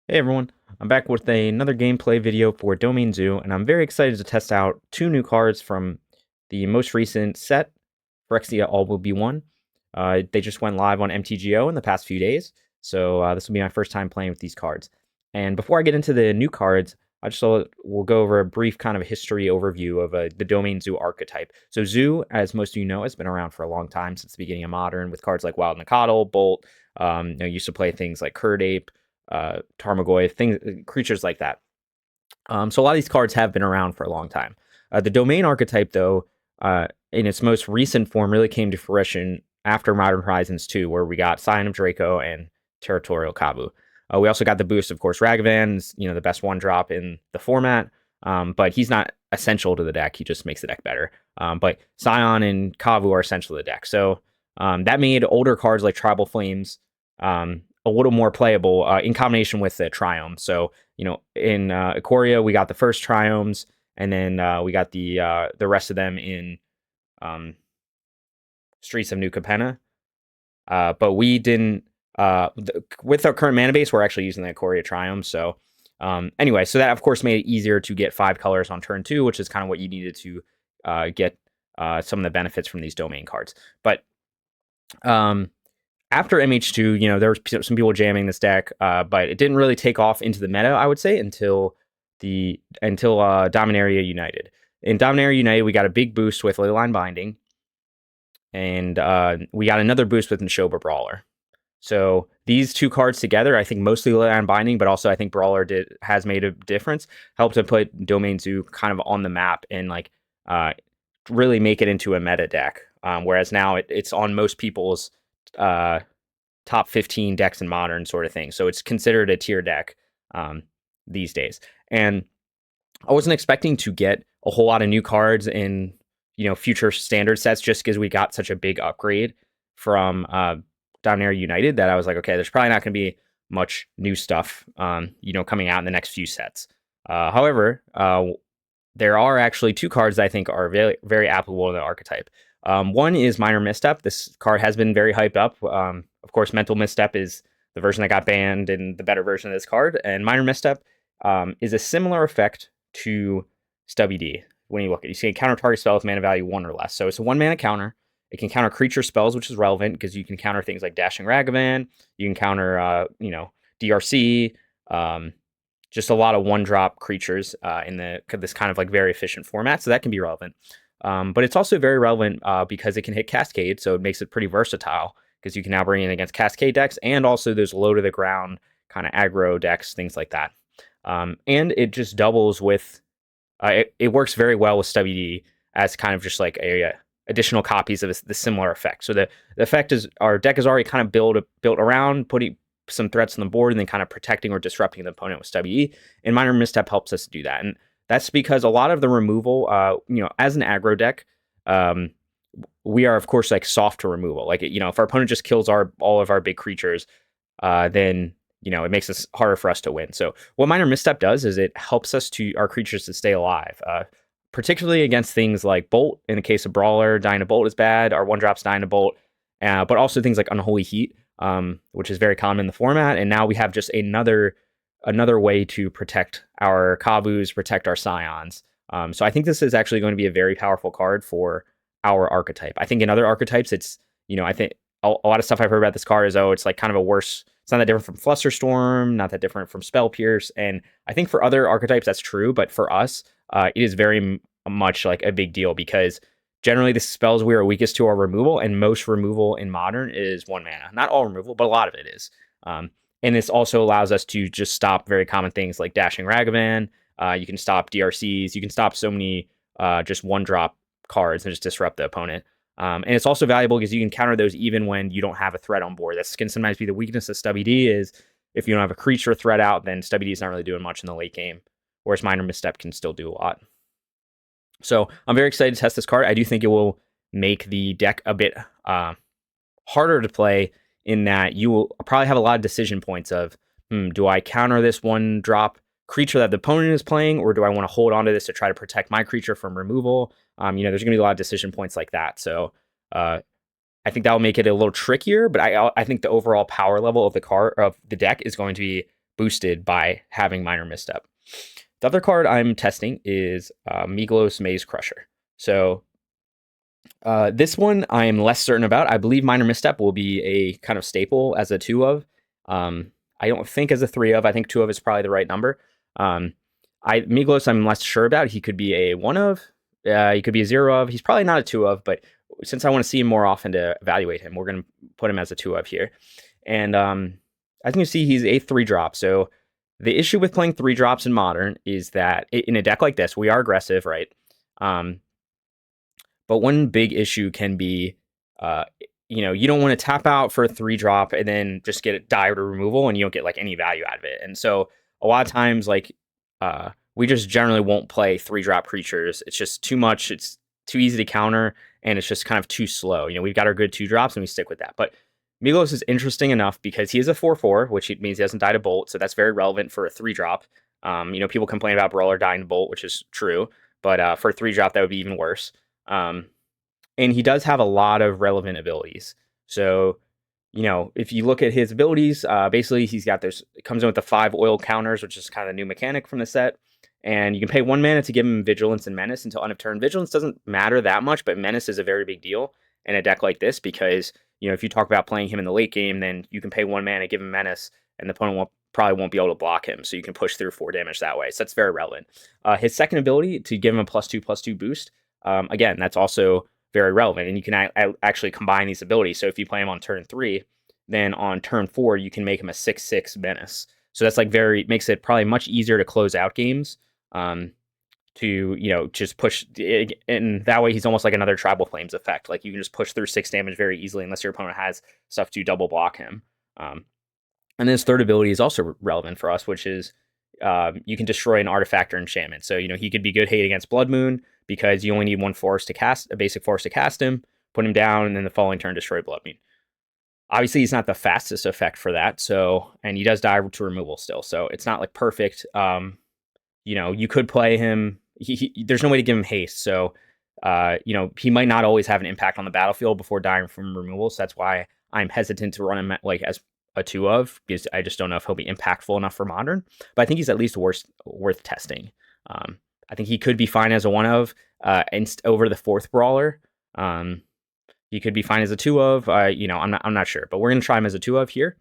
Hey everyone, I'm back with another gameplay video for Domain Zoo, and I'm very excited to test out two new cards from the most recent set, Phyrexia All Will Be One. They just went live on MTGO in the past few days, so this will be my first time playing with these cards. And before I get into the new cards, I just we'll go over a brief kind of history overview of the Domain Zoo archetype. So Zoo, as most of you know, has been around for a long time, since the beginning of Modern, with cards like Wild Nacatl, Bolt. Used to play things like Curdape, Tarmogoyf, things, creatures like that. So a lot of these cards have been around for a long time. The domain archetype, though, in its most recent form, really came to fruition after Modern Horizons 2, where we got Scion of Draco and Territorial Kavu. We also got the boost, of course. Ragavan, the best one drop in the format, but he's not essential to the deck. He just makes the deck better. But Scion and Kavu are essential to the deck. So that made older cards like Tribal Flames a little more playable in combination with the Triome. So, in Ikoria, we got the first Triomes, and then we got the rest of them in Streets of New Capenna. But we didn't, with our current mana base, we're actually using the Ikoria Triome. So, anyway, so that, of course, made it easier to get 5 colors on turn 2, which is kind of what you needed to get some of the benefits from these domain cards. But after MH2, there were some people jamming this deck, but it didn't really take off into the meta, I would say, until Dominaria United. In Dominaria United, we got a big boost with Leyline Binding, and we got another boost with Nishoba Brawler. So these two cards together, I think mostly Leyline Binding, but also I think Brawler has made a difference, helped to put Domain Zoo kind of on the map and really make it into a meta deck. Whereas now it's on most people's top 15 decks in Modern sort of thing. So it's considered a tier deck these days. And I wasn't expecting to get a whole lot of new cards in future standard sets, just because we got such a big upgrade from Dominaria United that I was like, okay, there's probably not going to be much new stuff coming out in the next few sets. However, there are actually 2 cards that I think are very, very applicable to the archetype. One is Minor Misstep. This card has been very hyped up. Of course, Mental Misstep is the version that got banned and the better version of this card. And Minor Misstep is a similar effect to Stubby D. When you look at it, you see a counter target spell with mana value 1 or less. So it's a 1 mana counter. It can counter creature spells, which is relevant because you can counter things like Dashing Ragavan. You can counter, DRC. Just a lot of 1-drop creatures in this kind of very efficient format. So that can be relevant. But it's also very relevant because it can hit Cascade, so it makes it pretty versatile because you can now bring it against Cascade decks and also those low to the ground kind of aggro decks, things like that. And it just doubles with, it works very well with Stubby D as kind of just like additional copies of the similar effect. So the effect is our deck is already kind of built around putting some threats on the board and then kind of protecting or disrupting the opponent with Stubby D. And Minor Misstep helps us do that. And that's because a lot of the removal, as an aggro deck, we are, of course, soft to removal. If our opponent just kills all of our big creatures, then, it makes it harder for us to win. So what Minor Misstep does is it helps our creatures to stay alive, particularly against things like Bolt. In the case of Brawler, dying to Bolt is bad. Our 1-drops dying to Bolt, but also things like Unholy Heat, which is very common in the format. And now we have just another way to protect our Kavus, protect our Scions. So I think this is actually going to be a very powerful card for our archetype. I think in other archetypes, it's, I think a lot of stuff I've heard about this card is, it's kind of a worse, it's not that different from Flusterstorm, not that different from Spell Pierce. And I think for other archetypes, that's true. But for us, it is very much a big deal because generally the spells we are weakest to are removal, and most removal in Modern is 1 mana. Not all removal, but a lot of it is. And this also allows us to just stop very common things like Dashing Ragavan. You can stop DRCs. You can stop so many just 1-drop cards and just disrupt the opponent. And it's also valuable because you can counter those even when you don't have a threat on board. This can sometimes be the weakness of Stubby D is if you don't have a creature threat out, then Stubby D is not really doing much in the late game, whereas Minor Misstep can still do a lot. So I'm very excited to test this card. I do think it will make the deck a bit harder to play in that you will probably have a lot of decision points of, do I counter this 1-drop creature that the opponent is playing, or do I want to hold on to this to try to protect my creature from removal? There's going to be a lot of decision points like that. So I think that will make it a little trickier, but I think the overall power level of the deck is going to be boosted by having Minor Misstep. The other card I'm testing is Migloz Maze Crusher. So this one I am less certain about. I believe Minor Misstep will be a kind of staple as a 2 of. I don't think as a 3 of. I think 2 of is probably the right number. Migloz I'm less sure about. He could be a 1 of. He could be a 0 of. He's probably not a 2 of, but since I want to see him more often to evaluate him, we're going to put him as a 2 of here. And as you can see, he's a 3-drop. So the issue with playing 3-drops in Modern is that in a deck like this, we are aggressive, right? But one big issue can be, you don't want to tap out for a 3-drop and then just get it die to removal and you don't get like any value out of it. And so a lot of times, we just generally won't play 3-drop creatures. It's just too much. It's too easy to counter, and it's just kind of too slow. We've got our good 2-drops and we stick with that. But Migloz is interesting enough because he is a 4/4, which means he doesn't die to Bolt, so that's very relevant for a 3-drop. People complain about Brawler dying to Bolt, which is true, but for a 3-drop, that would be even worse. And he does have a lot of relevant abilities. So, if you look at his abilities, basically he's got it comes in with the 5 oil counters, which is kind of a new mechanic from the set. And you can pay 1 mana to give him Vigilance and Menace until end of turn. Vigilance doesn't matter that much, but Menace is a very big deal in a deck like this because, if you talk about playing him in the late game, then you can pay 1 mana, give him Menace, and the opponent probably won't be able to block him, so you can push through 4 damage that way. So that's very relevant. His second ability to give him a +2/+2 boost, again, that's also very relevant, and you can actually combine these abilities. So if you play him on turn 3, then on turn 4, you can make him a 6/6 Menace. So that's makes it probably much easier to close out games. To just push, and that way he's almost like another Tribal Flames effect. Like you can just push through 6 damage very easily unless your opponent has stuff to double block him. And then his third ability is also relevant for us, which is you can destroy an artifact or enchantment. So he could be good hate against Blood Moon because you only need 1 forest to cast, a basic forest to cast him, put him down, and then the following turn destroy Blood Moon. Obviously, he's not the fastest effect for that. And he does die to removal still, so it's not like perfect. You could play him. There's no way to give him haste, so he might not always have an impact on the battlefield before dying from removal. So that's why I'm hesitant to run him as a 2 of, because I just don't know if he'll be impactful enough for Modern. But I think he's at least worth testing. I think he could be fine as a 1 of over the 4th Brawler. He could be fine as a 2 of. I'm not sure, but we're gonna try him as a 2 of here.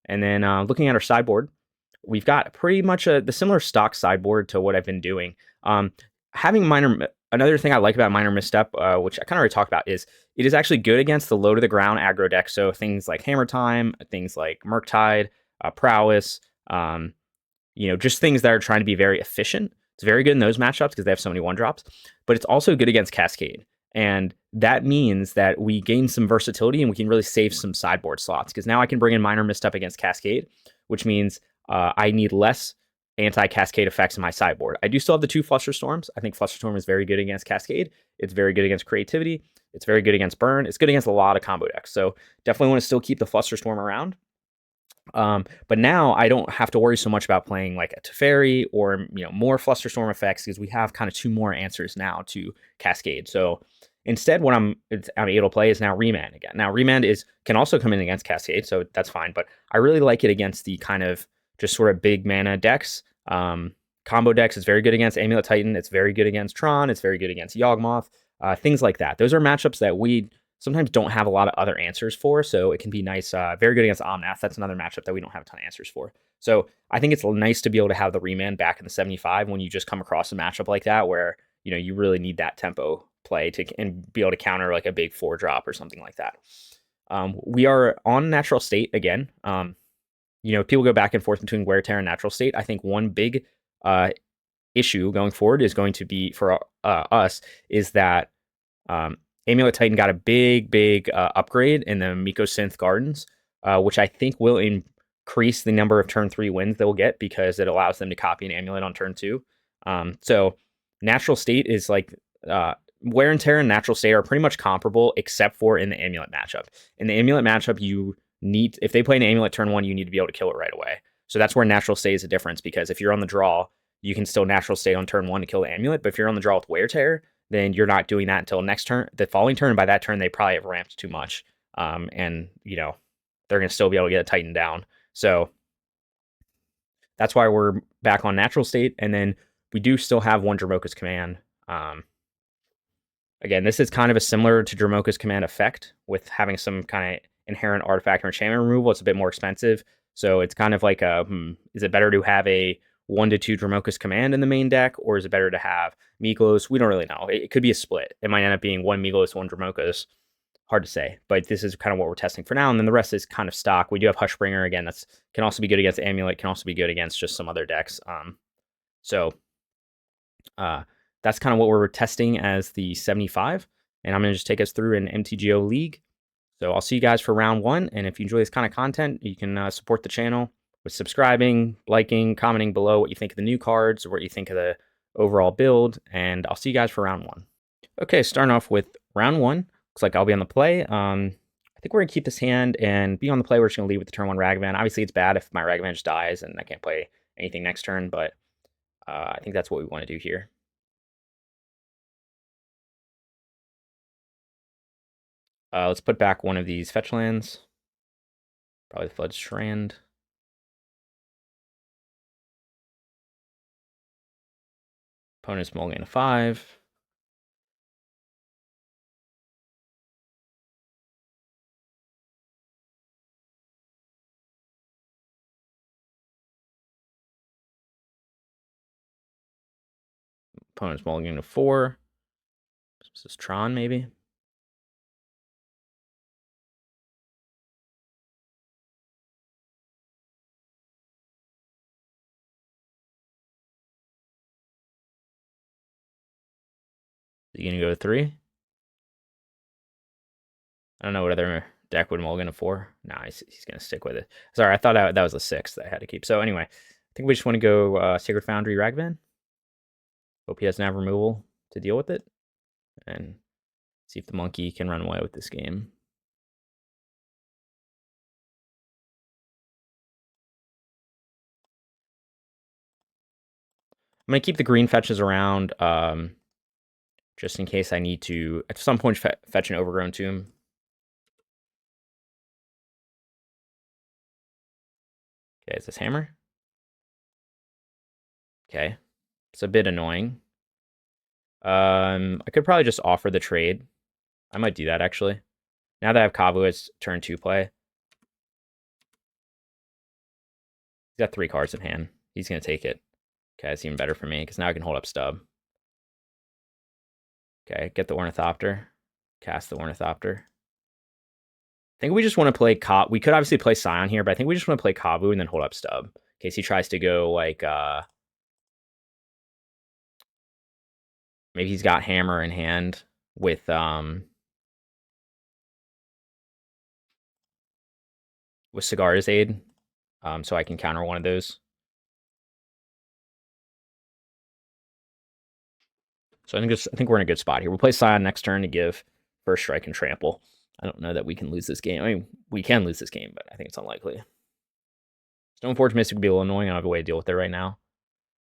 And then looking at our sideboard, we've got pretty much the similar stock sideboard to what I've been doing. Another thing I like about Minor Misstep, which I kind of already talked about, is it is actually good against the low to the ground aggro deck. So things like Hammertime, things like Murktide, Prowess, just things that are trying to be very efficient. It's very good in those matchups because they have so many 1-drops, but it's also good against Cascade. And that means that we gain some versatility and we can really save some sideboard slots, because now I can bring in Minor Misstep against Cascade, which means I need less anti-Cascade effects in my sideboard. I do still have the 2 Flusterstorms. I think Flusterstorm is very good against Cascade. It's very good against Creativity. It's very good against Burn. It's good against a lot of combo decks. So definitely want to still keep the Flusterstorm around. But now I don't have to worry so much about playing like a Teferi or more Flusterstorm effects, because we have kind of 2 more answers now to Cascade. So instead, what I'm able to play is now Remand again. Now Remand can also come in against Cascade, so that's fine. But I really like it against the kind of just sort of big mana decks. Combo decks. It's very good against Amulet Titan. It's very good against Tron. It's very good against Yawgmoth. Things like that. Those are matchups that we sometimes don't have a lot of other answers for, so it can be nice. Very good against Omnath. That's another matchup that we don't have a ton of answers for. So I think it's nice to be able to have the Remand back in the 75 when you just come across a matchup like that where you really need that tempo play and be able to counter like a big 4-drop or something like that. We are on Natural State again. People go back and forth between Wear Tear and Natural State. I think one big issue going forward is going to be for us is that Amulet Titan got a big upgrade in the Miko Synth Gardens, which I think will increase the number of turn 3 wins they'll get because it allows them to copy an Amulet on turn 2. So Natural State is like Wear and Tear and Natural State are pretty much comparable, except for in the Amulet matchup. In the Amulet matchup, if they play an Amulet turn 1, you need to be able to kill it right away. So that's where Natural State is a difference, because if you're on the draw, you can still Natural State on turn 1 to kill the Amulet, but if you're on the draw with Wear Tear, then you're not doing that until the following turn. By that turn, they probably have ramped too much, and they're going to still be able to get a Titan down. So that's why we're back on natural state. And then we do still have one Dromoka's command. Again, this is kind of a similar to Dromoka's command effect with having some kind of inherent artifact or enchantment removal. It's a bit more expensive. So it's kind of like is it better to have a 1-2 Dromoka's command in the main deck, or is it better to have Migloz? We don't really know. It could be a split. It might end up being one Migloz, one Dromoka's. Hard to say, but this is kind of what we're testing for now. And then the rest is kind of stock. We do have Hushbringer again. That's can also be good against Amulet. Can also be good against just some other decks. So that's kind of what we're testing as the 75. And I'm going to just take us through an MTGO league. So I'll see you guys for round 1. And if you enjoy this kind of content, you can support the channel with subscribing, liking, commenting below what you think of the new cards or what you think of the overall build. And I'll see you guys for round 1. Okay, starting off with round 1. Looks like I'll be on the play. I think we're going to keep this hand and be on the play. We're just going to lead with the turn 1 Ragavan. Obviously, it's bad if my Ragavan just dies and I can't play anything next turn, but I think that's what we want to do here. Let's put back one of these fetch lands. Probably the Flooded Strand. Opponent's mulligan a 5. Opponent's mulligan a 4. This is Tron, maybe. You gonna go to 3? I don't know what other deck would mulligan a 4. Nah, he's gonna stick with it. Sorry, I thought that was a 6 that I had to keep. So anyway, I think we just want to go Sacred Foundry Ragavan. Hope he doesn't have removal to deal with it. And see if the monkey can run away with this game. I'm going to keep the green fetches around just in case I need to, at some point, fetch an Overgrown Tomb. Okay, is this hammer? Okay, it's a bit annoying. I could probably just offer the trade. I might do that, actually. Now that I have Kavu, it's turn 2 play. He's got 3 cards in hand. He's going to take it. Okay, that's even better for me, because now I can hold up Stub. Okay, get the Ornithopter. Cast the Ornithopter. I think we just want to play we could obviously play Scion here, but I think we just want to play Kavu and then hold up Stub. In case he tries to go, like, maybe he's got Hammer in hand with Sigarda's Aid. So I can counter one of those. So I think we're in a good spot here. We'll play Scion next turn to give first strike and trample. I don't know that we can lose this game. I mean, we can lose this game, but I think it's unlikely. Stoneforge Mystic would be a little annoying. I don't have a way to deal with it right now.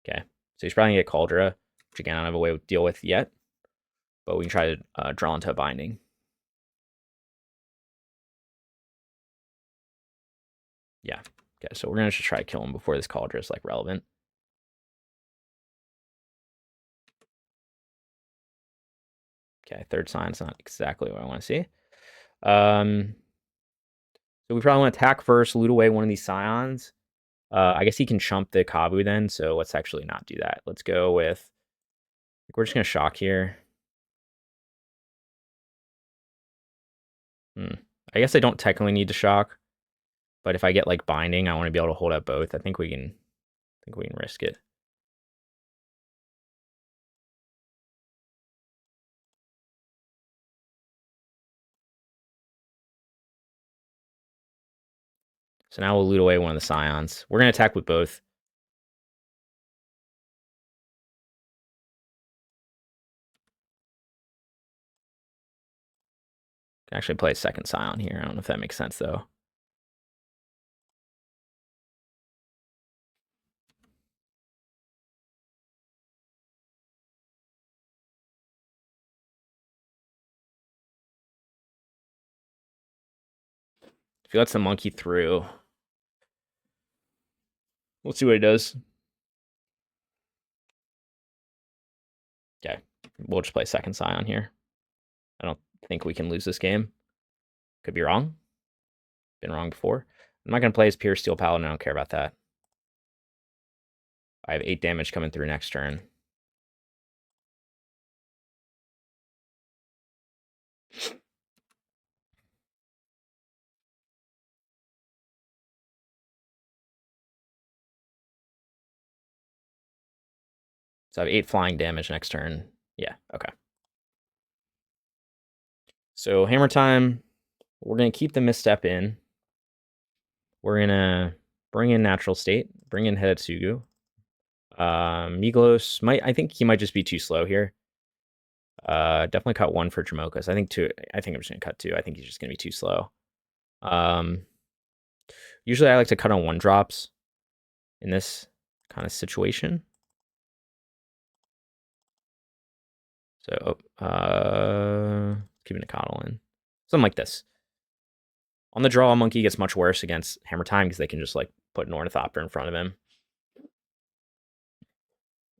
Okay, so he's probably going to get Cauldra, which again, I don't have a way to deal with yet. But we can try to draw into a binding. Yeah. Okay, so we're going to just try to kill him before this Cauldra is, like, relevant. Okay, third Scion's not exactly what I want to see. So we probably want to attack first, loot away one of these Scions. I guess he can chump the Kavu then, so let's actually not do that. Let's go with... we're just going to shock here. I guess I don't technically need to shock, but if I get, like, binding, I want to be able to hold up both. I think we can risk it. So now we'll loot away one of the Scions. We're going to attack with both. Can actually play a second Scion here. I don't know if that makes sense, though. If he lets the monkey through... We'll see what he does. Okay, we'll just play second Scion here. I don't think we can lose this game. Could be wrong. Been wrong before. I'm not going to play as Pure Steel Paladin. I don't care about that. I have 8 damage coming through next turn. So I have 8 flying damage next turn. Yeah, okay. So Hammertime, we're going to keep the Misstep in. We're going to bring in Natural State, bring in Hidetsugu. Migloz I think he might just be too slow here. Definitely cut 1 for Dromoka. I think 2. I think I'm just gonna cut 2. I think he's just gonna be too slow. Usually I like to cut on 1 drops in this kind of situation. So keeping Nacatl in. Something like this. On the draw, Monkey gets much worse against Hammertime because they can just like put an Ornithopter in front of him.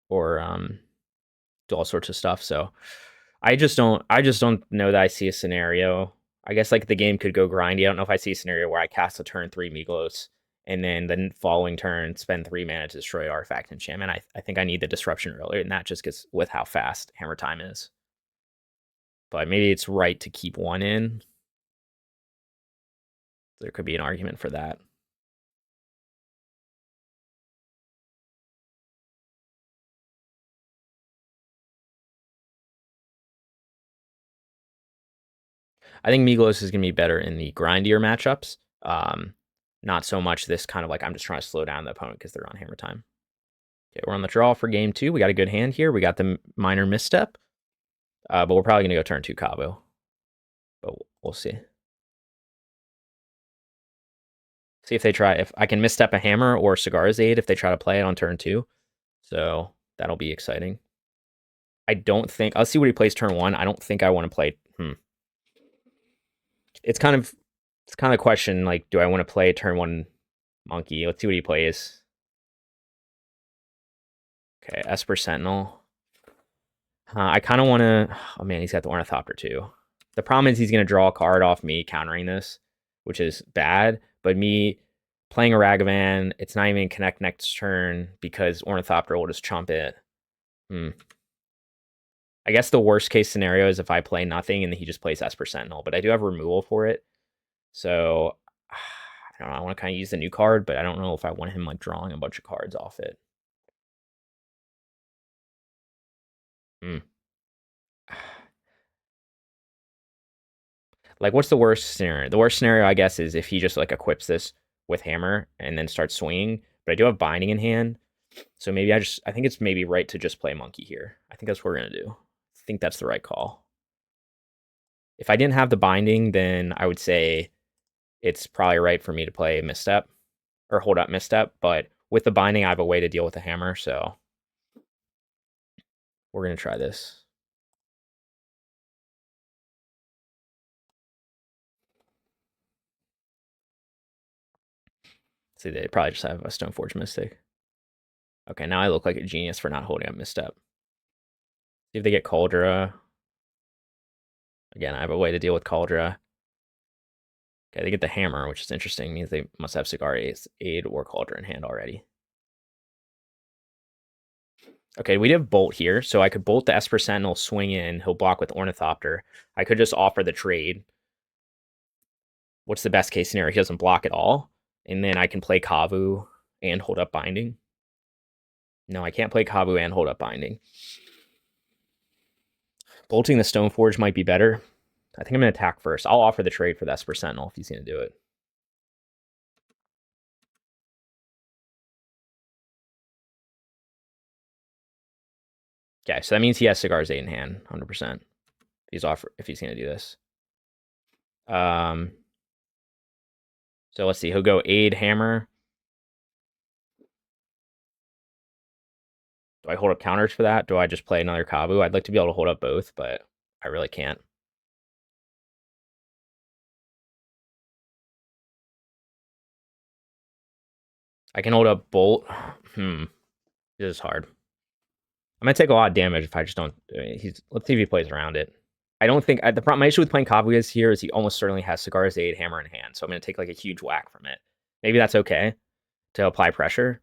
Or do all sorts of stuff. So I just don't know that I see a scenario. I guess like the game could go grindy. I don't know if I see a scenario where I cast a turn 3 Migloz and then the following turn spend 3 mana to destroy Artifact Enchantment. I think I need the disruption earlier, and that just gets with how fast Hammertime is. But maybe it's right to keep 1 in. There could be an argument for that. I think Migloz is going to be better in the grindier matchups. Not so much this kind of like I'm just trying to slow down the opponent because they're on Hammertime. Okay, we're on the draw for game 2. We got a good hand here. We got the Minor Misstep. But we're probably going to go turn 2 Kavu. But we'll see. See if they try, if I can misstep a Hammer or Cigar's Aid if they try to play it on turn 2. So that'll be exciting. I don't think, I'll see what he plays turn 1. I don't think I want to play, It's kind of a question, like, do I want to play turn 1 Monkey? Let's see what he plays. Okay, Esper Sentinel. I kind of want to, oh man, he's got the Ornithopter too. The problem is he's going to draw a card off me countering this, which is bad. But me playing a Ragavan, it's not even connect next turn because Ornithopter will just chump it. I guess the worst case scenario is if I play nothing and he just plays Esper Sentinel, but I do have removal for it. So I don't know, I want to kind of use the new card, but I don't know if I want him like drawing a bunch of cards off it. Like, what's the worst scenario? The worst scenario, I guess, is if he just like equips this with Hammer and then starts swinging. But I do have Binding in hand, so maybe I think it's maybe right to just play Monkey here. I think that's what we're gonna do. I think that's the right call. If I didn't have the Binding, then I would say it's probably right for me to play Misstep or hold up Misstep. But with the Binding, I have a way to deal with the Hammer, so we're gonna try this. See, they probably just have a Stoneforge Mystic. Okay, now I look like a genius for not holding up Misstep. See if they get Cauldra. Again, I have a way to deal with Cauldra. Okay, they get the Hammer, which is interesting. It means they must have Cigar Aid or Cauldra in hand already. Okay, we have Bolt here, so I could Bolt the Esper Sentinel, swing in. He'll block with Ornithopter. I could just offer the trade. What's the best case scenario? He doesn't block at all. And then I can play Kavu and hold up Binding. No, I can't play Kavu and hold up Binding. Bolting the Stoneforge might be better. I think I'm going to attack first. I'll offer the trade for the Esper Sentinel if he's going to do it. Okay, so that means he has Cigar's Aid in hand, 100%. If he's going to do this. So let's see. He'll go Aid, Hammer. Do I hold up counters for that? Do I just play another Kavu? I'd like to be able to hold up both, but I really can't. I can hold up Bolt. This is hard. I'm gonna take a lot of damage if I just don't. Let's see if he plays around it. I don't think the problem. My issue with playing Kavu is here is he almost certainly has Cigar's Aid Hammer in hand, so I'm gonna take like a huge whack from it. Maybe that's okay to apply pressure.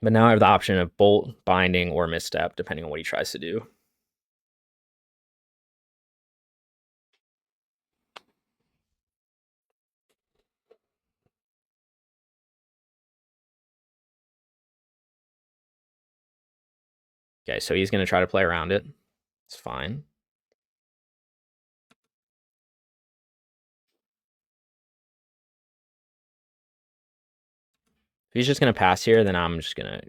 But now I have the option of Bolt, Binding, or Misstep, depending on what he tries to do. Okay, so he's gonna try to play around it. It's fine. If he's just gonna pass here, then I'm just gonna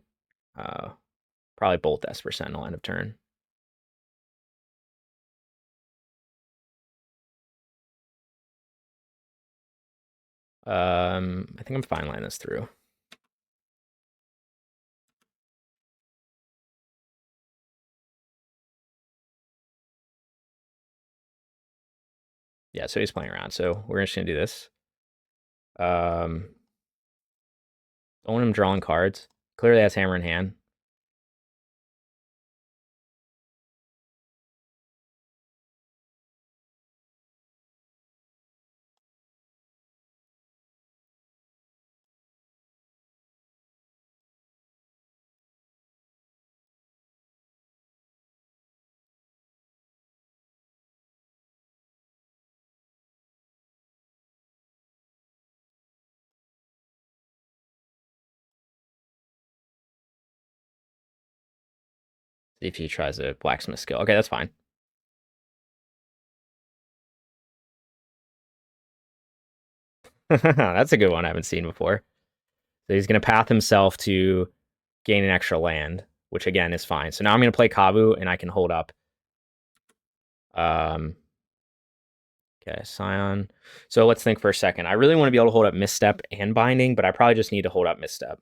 probably Bolt Esper Sentinel end of turn. I think I'm fine letting this through. Yeah, so he's playing around. So we're just gonna do this. Don't want him drawing cards. Clearly has Hammer in hand. See if he tries a blacksmith skill. Okay, that's fine. That's a good one I haven't seen before. So he's going to path himself to gain an extra land, which again is fine. So now I'm going to play Kavu and I can hold up. Okay, Scion. So let's think for a second. I really want to be able to hold up Misstep and Binding, but I probably just need to hold up Misstep.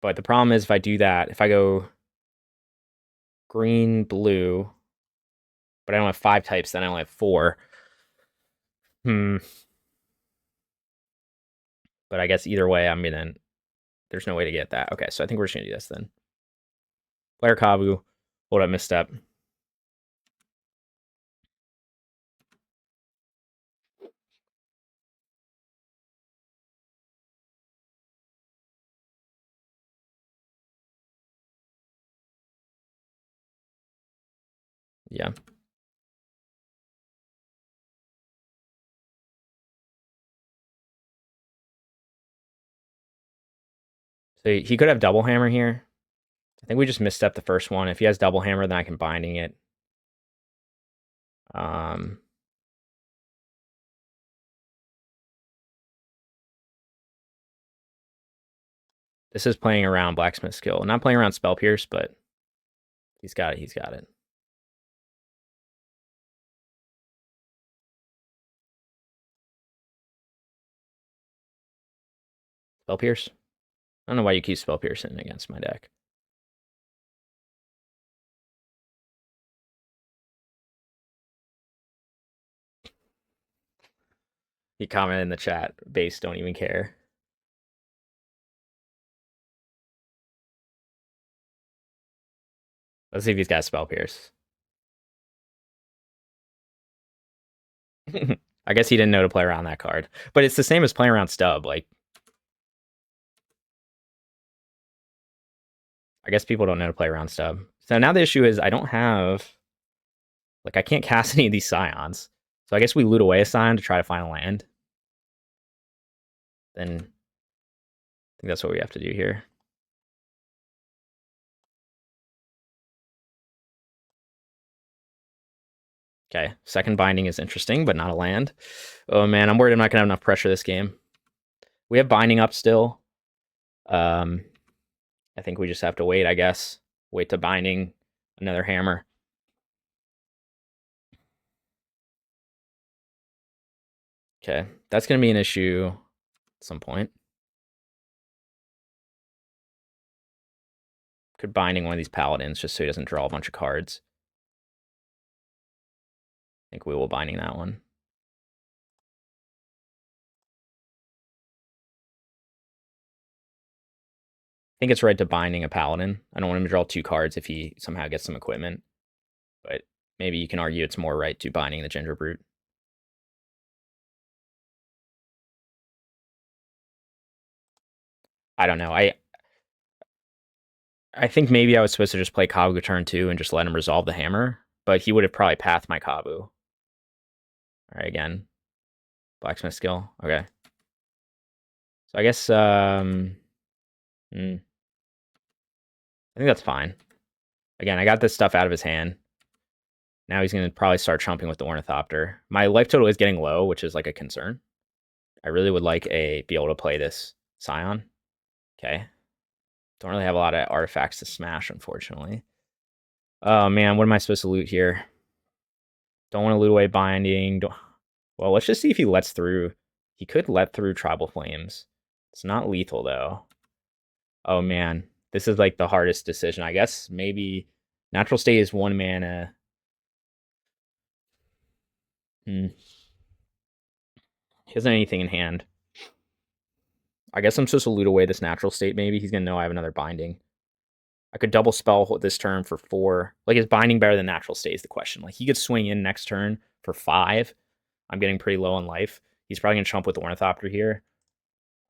But the problem is if I do that, if I go green, blue, but I don't have 5 types, then I only have 4. But I guess either way, I'm gonna. There's no way to get that. Okay, so I think we're just gonna do this then. Player Kavu, hold up Misstep. Yeah. So he could have double hammer here. I think we just misstep the first one. If he has double hammer, then I can binding it. This is playing around blacksmith skill. Not playing around spell pierce, but he's got it. He's got it. Spell pierce. I don't know why you keep spell piercing against my deck. He commented in the chat, base don't even care. Let's see if he's got spell pierce. I guess he didn't know to play around that card. But it's the same as playing around stub. Like, I guess people don't know to play around stub. So now the issue is I don't have, like, I can't cast any of these Scions. So I guess we loot away a Scion to try to find a land. Then I think that's what we have to do here. Okay, second binding is interesting, but not a land. Oh man, I'm worried I'm not gonna have enough pressure this game. We have binding up still. I think we just have to wait, I guess. Wait to binding another hammer. Okay, that's gonna be an issue at some point. Could binding one of these paladins just so he doesn't draw a bunch of cards. I think we will binding that one. think it's right to Binding a Paladin. I don't want him to draw 2 cards if he somehow gets some equipment. But maybe you can argue it's more right to Binding the Ginger Brute. I don't know. I think maybe I was supposed to just play Kavu turn 2 and just let him resolve the hammer, but he would have probably pathed my Kavu. All right, again. Blacksmith skill. Okay. So I guess I think that's fine. Again, I got this stuff out of his hand. Now he's going to probably start chumping with the Ornithopter. My life total is getting low, which is like a concern. I really would like be able to play this Scion. Okay. Don't really have a lot of artifacts to smash, unfortunately. Oh man, what am I supposed to loot here? Don't want to loot away Binding. Well, let's just see if he lets through. He could let through Tribal Flames. It's not lethal, though. Oh man, this is like the hardest decision. I guess maybe Natural State is 1 mana. He doesn't have anything in hand. I guess I'm supposed to loot away this Natural State, maybe. He's going to know I have another Binding. I could double spell this turn for 4. Like, is Binding better than Natural State is the question. Like, he could swing in next turn for 5. I'm getting pretty low on life. He's probably going to chump with the Ornithopter here.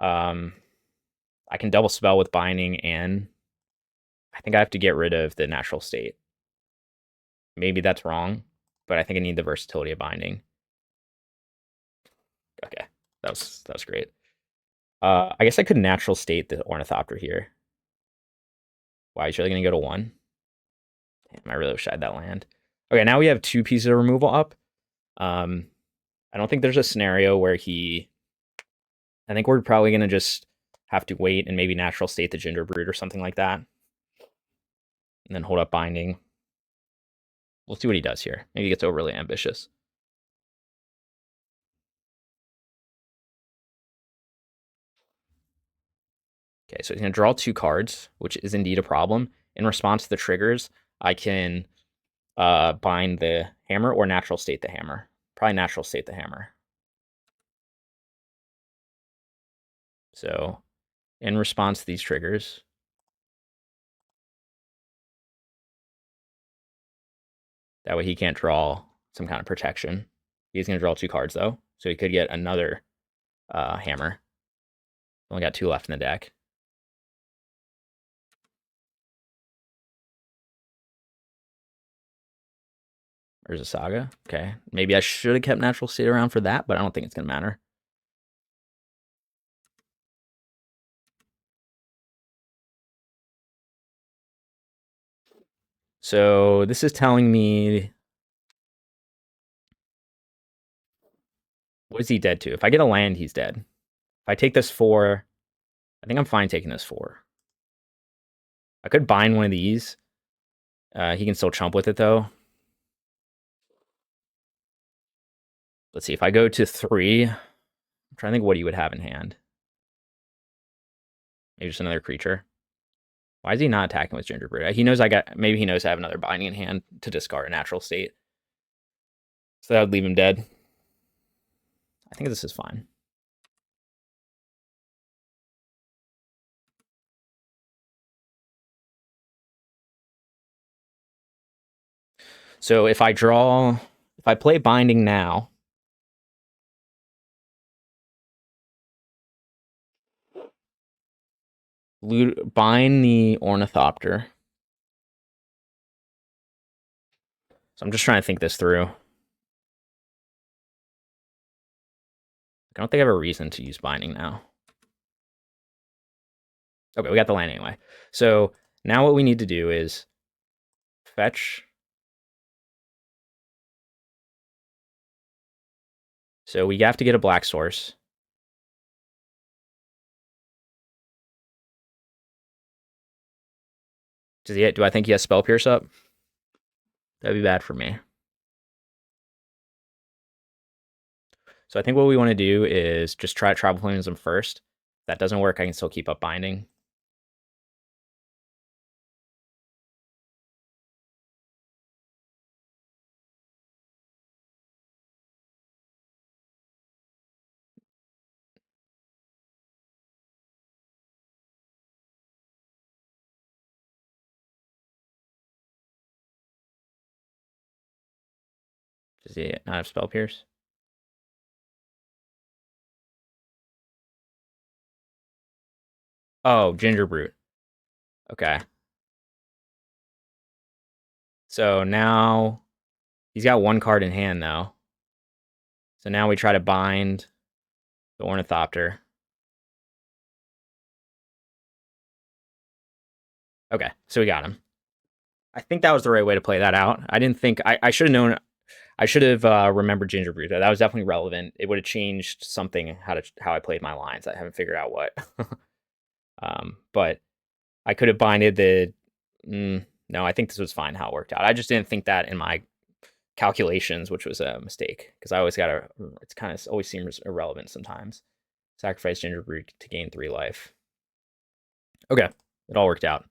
I can double spell with Binding, and I think I have to get rid of the Natural State. Maybe that's wrong, but I think I need the versatility of Binding. Okay, that was great. I guess I could Natural State the Ornithopter here. Wow, he's really going to go to 1? Damn, I really wish I had that land. Okay, now we have 2 pieces of removal up. I don't think there's a scenario where I think we're probably going to just have to wait and maybe Natural State the Ginger Brute or something like that. And then hold up Binding. We'll see what he does here. Maybe he gets overly ambitious. Okay, so he's going to draw 2 cards, which is indeed a problem. In response to the triggers, I can bind the hammer or Natural State the hammer. Probably Natural State the hammer. So in response to these triggers, that way he can't draw some kind of protection. He's going to draw 2 cards, though, so he could get another hammer. Only got 2 left in the deck. There's a Saga. Okay. Maybe I should have kept Natural State around for that, but I don't think it's going to matter. So this is telling me... What is he dead to? If I get a land, he's dead. If I take this 4, I think I'm fine taking this 4. I could bind one of these. He can still chump with it, though. Let's see. If I go to 3, I'm trying to think what he would have in hand. Maybe just another creature. Why is he not attacking with Ginger Brute? He knows maybe he knows I have another Binding in hand to discard a Natural State. So that would leave him dead. I think this is fine. So if I play Binding now, bind the Ornithopter. So I'm just trying to think this through. I don't think I have a reason to use Binding now. Okay, we got the land anyway. So now what we need to do is fetch. So we have to get a black source. Do I think he has Spell Pierce up? That'd be bad for me. So I think what we want to do is just try Tribal Flames first. If that doesn't work, I can still keep up Binding. Does he not have Spell Pierce? Oh, Ginger Brute. Okay. So now he's got one card in hand though. So now we try to bind the Ornithopter. Okay, so we got him. I think that was the right way to play that out. I didn't think I should have known. I should have remembered Ginger Brute. That was definitely relevant. It would have changed something how I played my lines. I haven't figured out what. But I could have binded the. No, I think this was fine how it worked out. I just didn't think that in my calculations, which was a mistake because I always got to. It's kind of always seems irrelevant sometimes. Sacrifice Ginger Brute to gain 3 life. Okay, it all worked out.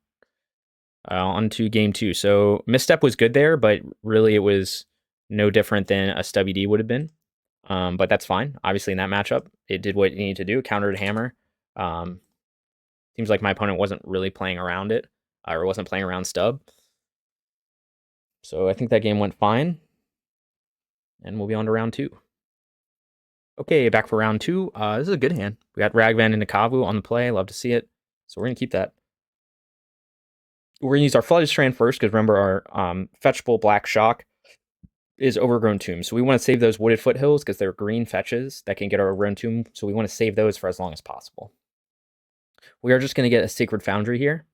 On to game 2. So Misstep was good there, but really it was no different than a Stubby D would have been. But that's fine. Obviously, in that matchup, it did what it needed to do. Countered Hammer. Seems like my opponent wasn't really playing around it, or wasn't playing around Stub. So I think that game went fine. And we'll be on to round 2. Okay, back for round 2. This is a good hand. We got Ragavan and Kavu on the play. Love to see it. So we're going to keep that. We're going to use our Flooded Strand first, because remember our fetchable Black Shock is Overgrown Tomb. So we want to save those Wooded Foothills, because they're green fetches that can get our Overgrown Tomb. So we want to save those for as long as possible. We are just going to get a Sacred Foundry here.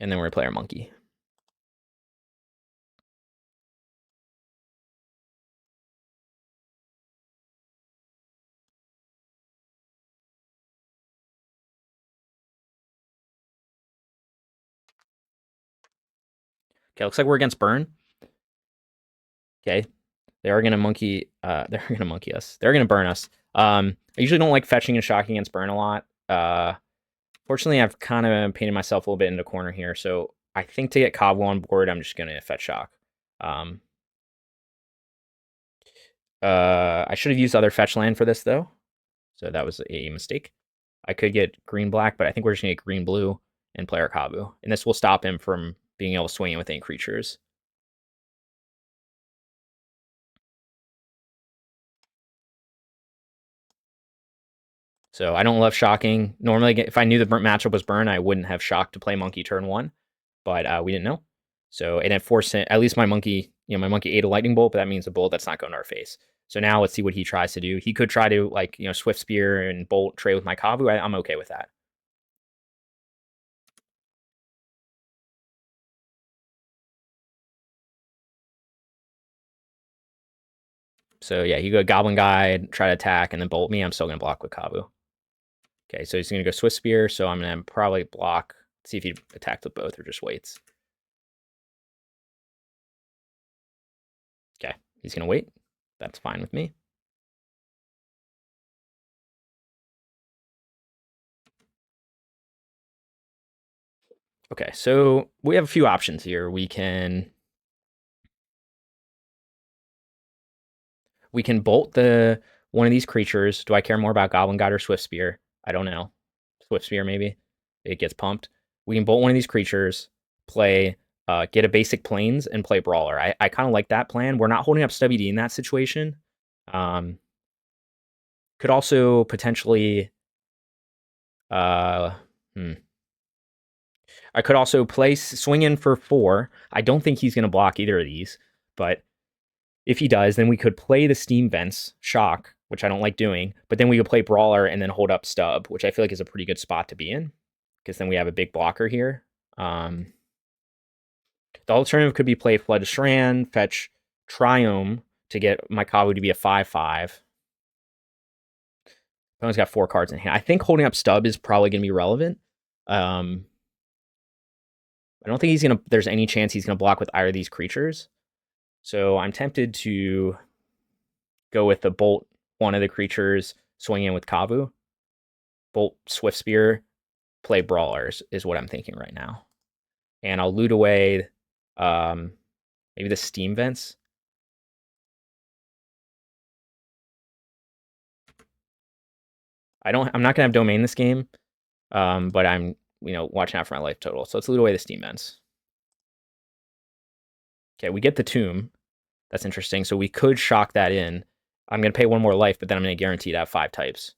And then we're going to play our Monkey. Okay, looks like we're against Burn. Okay, they are gonna monkey. They're gonna monkey us. They're gonna burn us. I usually don't like fetching and shocking against Burn a lot. Fortunately, I've kind of painted myself a little bit in the corner here. So I think to get Kavu on board, I'm just gonna fetch shock. I should have used other fetch land for this though, so that was a mistake. I could get green black, but I think we're just gonna get green blue and play our Kavu, and this will stop him from being able to swing in with any creatures. So I don't love shocking. Normally, if I knew the matchup was Burn, I wouldn't have shocked to play Monkey turn 1, but we didn't know. So it forced it, at least my Monkey, my Monkey ate a Lightning Bolt, but that means a Bolt that's not going to our face. So now let's see what he tries to do. He could try to, Swift Spear and Bolt trade with my Kavu. I'm okay with that. So yeah, he go Goblin Guide, try to attack, and then Bolt me. I'm still going to block with Kavu. Okay, so he's going to go Swift Spear, so I'm going to probably block. See if he attacks with both or just waits. Okay, he's going to wait. That's fine with me. Okay, so we have a few options here. We can bolt one of these creatures. Do I care more about Goblin Guide or Swift Spear? I don't know. Swift Spear, maybe. It gets pumped. We can bolt one of these creatures, play, get a basic Plains, and play Brawler. I kind of like that plan. We're not holding up Stubby D in that situation. Could also potentially... I could also play swing in for 4. I don't think he's going to block either of these, but if he does, then we could play the Steam Vents, Shock, which I don't like doing, but then we could play Brawler and then hold up Stub, which I feel like is a pretty good spot to be in, because then we have a big blocker here. The alternative could be play Flooded Strand, fetch Triome to get my Kavu to be a 5/5. Opponent's got 4 cards in hand. I think holding up Stub is probably going to be relevant. I don't think there's any chance he's gonna block with either of these creatures. So I'm tempted to go with the Bolt one of the creatures, swing in with Kavu. Bolt Swift Spear, play Brawlers is what I'm thinking right now. And I'll loot away maybe the Steam Vents. I'm not gonna have Domain this game, but I'm watching out for my life total. So let's loot away the Steam Vents. Okay, we get the tomb. That's interesting. So we could shock that in. I'm going to pay 1 more life, but then I'm going to guarantee to have 5 types.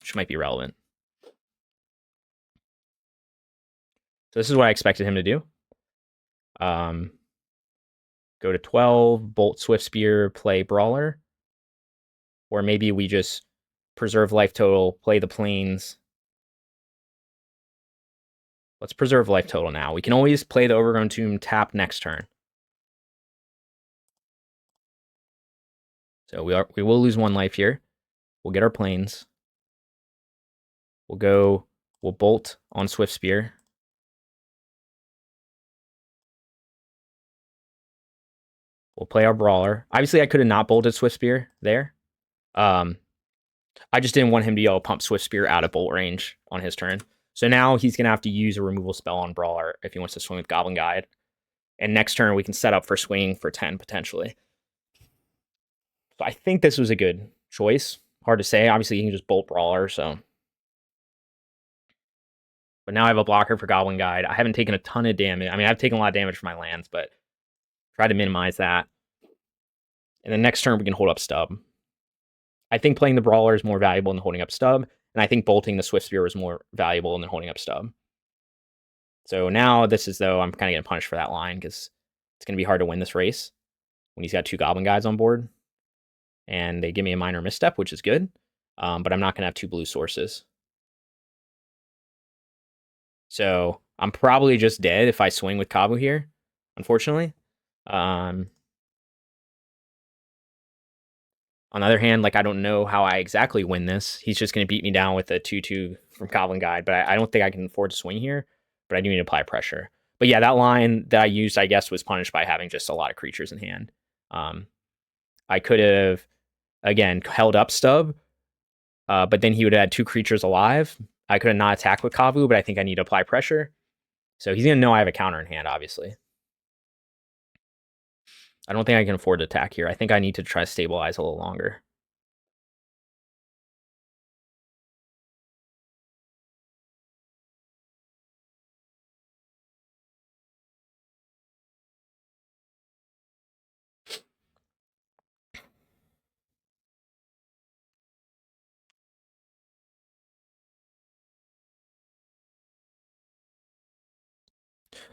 Which might be relevant. So this is what I expected him to do. Go to 12, Bolt Swift Spear, play Brawler. Or maybe we just preserve life total, play the planes. Let's preserve life total now. We can always play the Overgrown Tomb, tap next turn. So we will lose 1 life here. We'll get our planes. We'll bolt on Swift Spear. We'll play our Brawler. Obviously, I could have not bolted Swift Spear there. I just didn't want him to be able to pump Swift Spear out of bolt range on his turn. So now he's going to have to use a removal spell on Brawler if he wants to swing with Goblin Guide. And next turn, we can set up for swinging for 10, potentially. So I think this was a good choice. Hard to say. Obviously, you can just bolt Brawler, so... But now I have a blocker for Goblin Guide. I haven't taken a ton of damage. I mean, I've taken a lot of damage for my lands, but try to minimize that. And then next turn, we can hold up Stub. I think playing the Brawler is more valuable than holding up Stub, and I think bolting the Swift Spear is more valuable than holding up Stub. So now this is, though, I'm kind of getting punished for that line, because it's going to be hard to win this race when he's got 2 Goblin Guides on board. And they give me a Minor Misstep, which is good, but I'm not going to have 2 blue sources. So I'm probably just dead if I swing with Kavu here, unfortunately. On the other hand, like, I don't know how I exactly win this. He's just going to beat me down with a 2/2 from Goblin Guide, but I don't think I can afford to swing here, but I do need to apply pressure. But yeah, that line that I used, I guess, was punished by having just a lot of creatures in hand. I could have, again, held up Stub, but then he would have had 2 creatures alive. I could have not attacked with Kavu, but I think I need to apply pressure. So he's going to know I have a counter in hand, obviously. I don't think I can afford to attack here. I think I need to try to stabilize a little longer.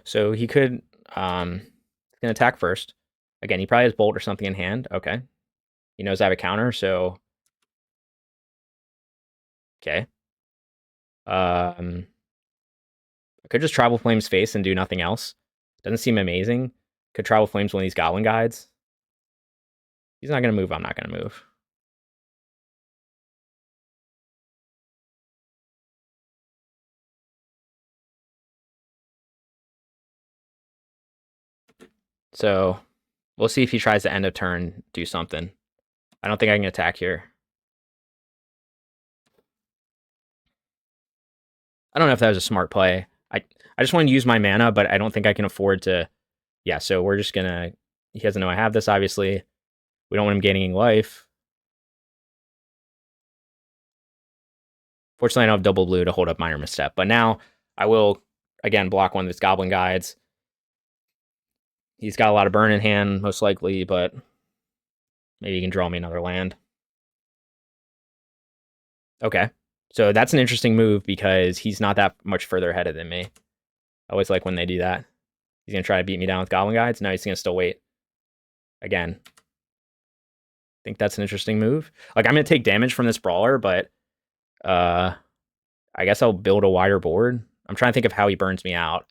So he could, he's going to attack first. Again, he probably has Bolt or something in hand. Okay. He knows I have a counter, so... Okay. I could just Tribal Flames face and do nothing else. Doesn't seem amazing. Could Tribal Flames one of these Goblin Guides. He's not going to move, I'm not going to move. So, we'll see if he tries to end of turn, do something. I don't think I can attack here. I don't know if that was a smart play. I just want to use my mana, but I don't think I can afford to... Yeah, so we're just going to... He doesn't know I have this, obviously. We don't want him gaining life. Fortunately, I don't have double blue to hold up Minor Misstep. But now I will, again, block one of his Goblin Guides. He's got a lot of burn in hand, most likely, but maybe he can draw me another land. Okay. So that's an interesting move because he's not that much further ahead than me. I always like when they do that. He's going to try to beat me down with Goblin Guides. No, he's going to still wait. Again. I think that's an interesting move. Like, I'm going to take damage from this Brawler, but I guess I'll build a wider board. I'm trying to think of how he burns me out.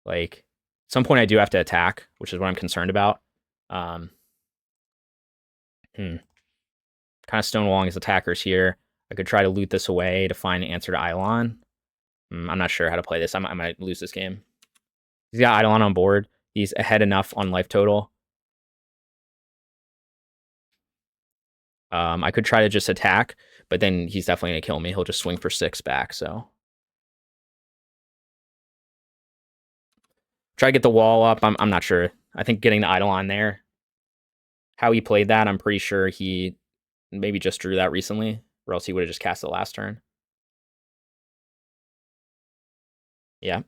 Like, at some point I do have to attack, which is what I'm concerned about. Kind of stonewalling his attackers here. I could try to loot this away to find an answer to Eidolon. I'm not sure how to play this. I might lose this game. He's got Eidolon on board. He's ahead enough on life total. I could try to just attack, but then he's definitely going to kill me. He'll just swing for 6 back, so... Try to get the wall up. I'm not sure. I think getting the Eidolon there. How he played that, I'm pretty sure he maybe just drew that recently, or else he would have just cast it last turn. Yeah.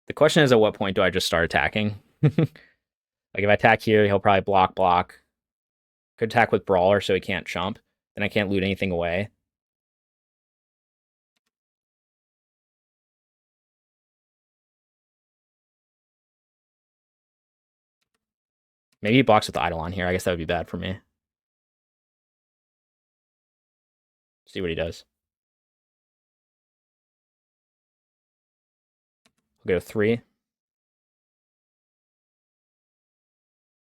The question is, at what point do I just start attacking? Like, if I attack here, he'll probably block. Could attack with Brawler so he can't jump. Then I can't loot anything away. Maybe he blocks with Eidolon here. I guess that would be bad for me. See what he does. I'll go 3.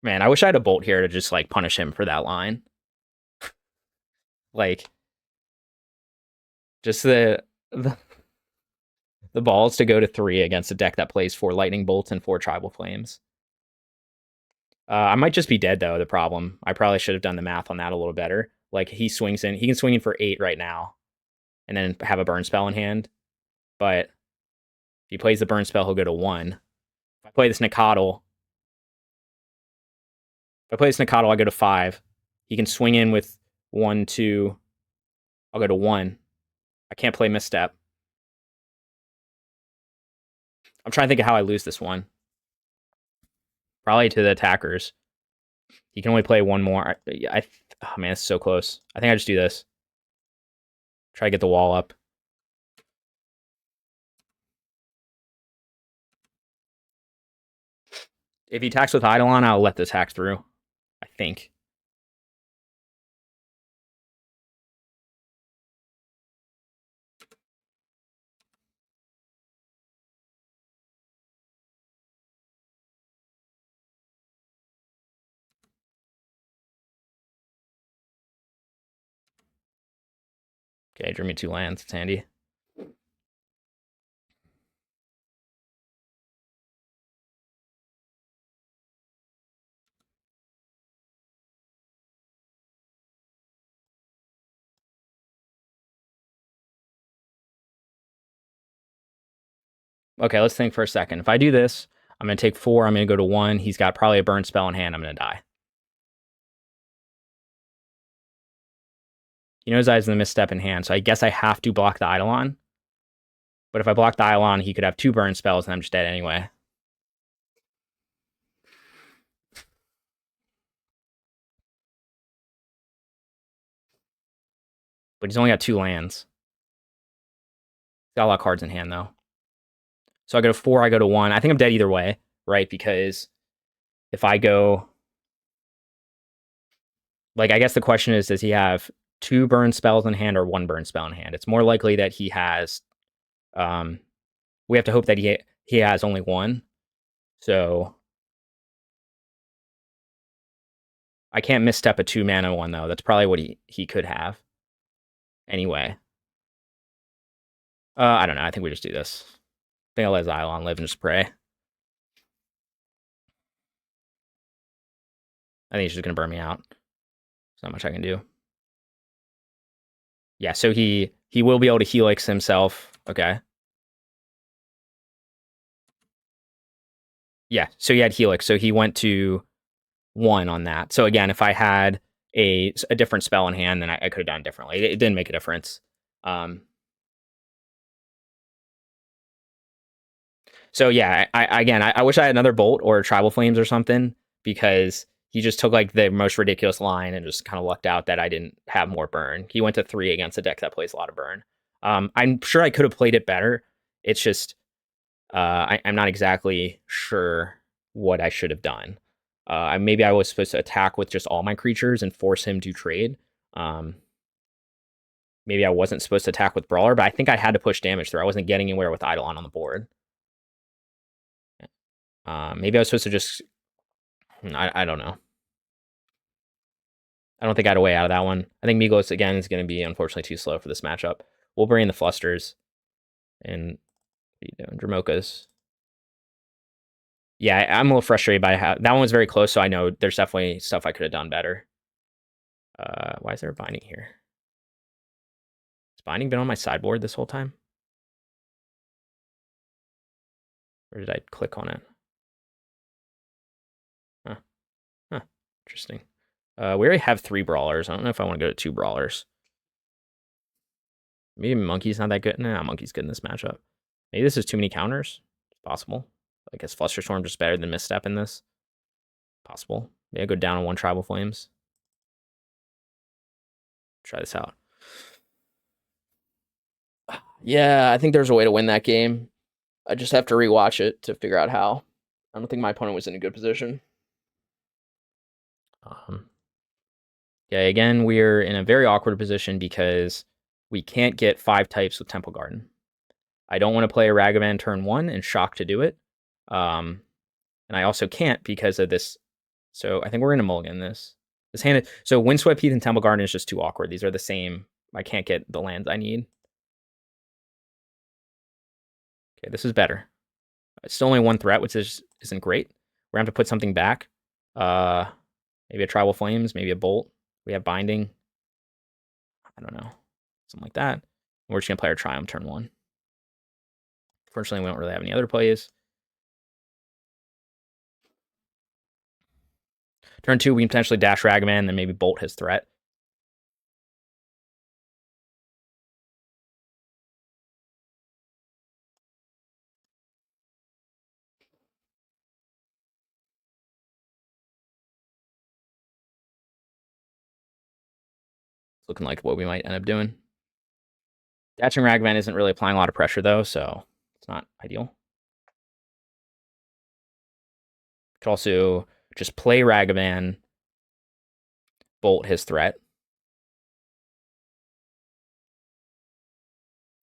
Man, I wish I had a bolt here to just, like, punish him for that line. Like, just the balls to go to 3 against a deck that plays 4 Lightning Bolts and 4 Tribal Flames. I might just be dead, though, the problem. I probably should have done the math on that a little better. Like, he swings in. He can swing in for 8 right now and then have a burn spell in hand. But if he plays the burn spell, he'll go to 1. If I play this Nacatl, I go to 5. He can swing in with 1, 2. I'll go to 1. I can't play Misstep. I'm trying to think of how I lose this one. Probably to the attackers. He can only play 1 more. Oh man, it's so close. I think I just do this. Try to get the wall up. If he attacks with Eidolon, I'll let this hack through. I think. Okay, drew me 2 lands. It's handy. Okay, let's think for a second. If I do this, I'm going to take 4. I'm going to go to 1. He's got probably a burn spell in hand. I'm going to die. He knows I have the Misstep in hand, so I guess I have to block the Eidolon. But if I block the Eidolon, he could have 2 burn spells, and I'm just dead anyway. But he's only got 2 lands. He's got a lot of cards in hand, though. So I go to 4, I go to 1. I think I'm dead either way, right? Because if I go... Like, I guess the question is, does he have 2 burn spells in hand or 1 burn spell in hand? It's more likely that he has... we have to hope that he has only 1. So... I can't misstep a 2-mana one, though. That's probably what he could have. Anyway. I don't know. I think we just do this. I think I'll let Xylon live and just pray. I think he's just going to burn me out. There's not much I can do. Yeah, so he will be able to Helix himself. Okay. Yeah, so he had Helix. So he went to 1 on that. So again, if I had a different spell in hand, then I could have done it differently. It didn't make a difference. So yeah, I wish I had another Bolt or Tribal Flames or something, because he just took like the most ridiculous line and just kind of lucked out that I didn't have more burn. He went to 3 against a deck that plays a lot of burn. I'm sure I could have played it better. It's just I'm not exactly sure what I should have done. Maybe I was supposed to attack with just all my creatures and force him to trade. Maybe I wasn't supposed to attack with Brawler, but I think I had to push damage through. I wasn't getting anywhere with Eidolon on the board. Maybe I was supposed to just... I don't know. I don't think I had a way out of that one. I think Migloz, again, is going to be, unfortunately, too slow for this matchup. We'll bring in the Flusters. And, what are you doing? Dromokas. Yeah, I'm a little frustrated by how... That one was very close, so I know there's definitely stuff I could have done better. Why is there a Binding here? Has Binding been on my sideboard this whole time? Or did I click on it? Huh. Interesting. We already have 3 Brawlers. I don't know if I want to go to 2 Brawlers. Maybe Monkey's not that good. Nah, Monkey's good in this matchup. Maybe this is too many counters. Possible. I guess Flusterstorm just better than Misstep in this. Possible. Yeah, go down on 1 Tribal Flames. Try this out. Yeah, I think there's a way to win that game. I just have to rewatch it to figure out how. I don't think my opponent was in a good position. Yeah, again, we're in a very awkward position because we can't get 5 types with Temple Garden. I don't want to play a Ragavan turn 1 and shock to do it. And I also can't because of this. So I think we're going to mulligan this. This hand. So Windswept Heath and Temple Garden is just too awkward. These are the same. I can't get the lands I need. Okay, this is better. It's still only 1 threat, which isn't great. We're going to have to put something back. Maybe a Tribal Flames, maybe a Bolt. We have Binding. I don't know. Something like that. We're just going to play our Triumph turn 1. Fortunately, we don't really have any other plays. Turn 2, we can potentially dash Ragavan, then maybe Bolt his threat. It's looking like what we might end up doing. Dashing Ragavan isn't really applying a lot of pressure, though, so it's not ideal. Could also just play Ragavan, Bolt his threat.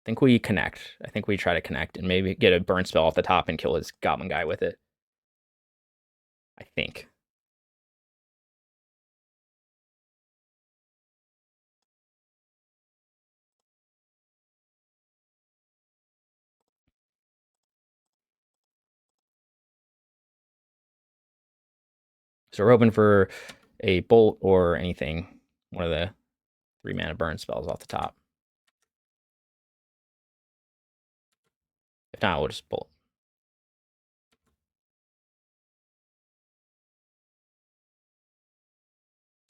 I think we connect. I think we try to connect and maybe get a burn spell off the top and kill his Goblin guy with it. I think. So we're hoping for a Bolt or anything. One of the 3-mana burn spells off the top. If not, we'll just Bolt.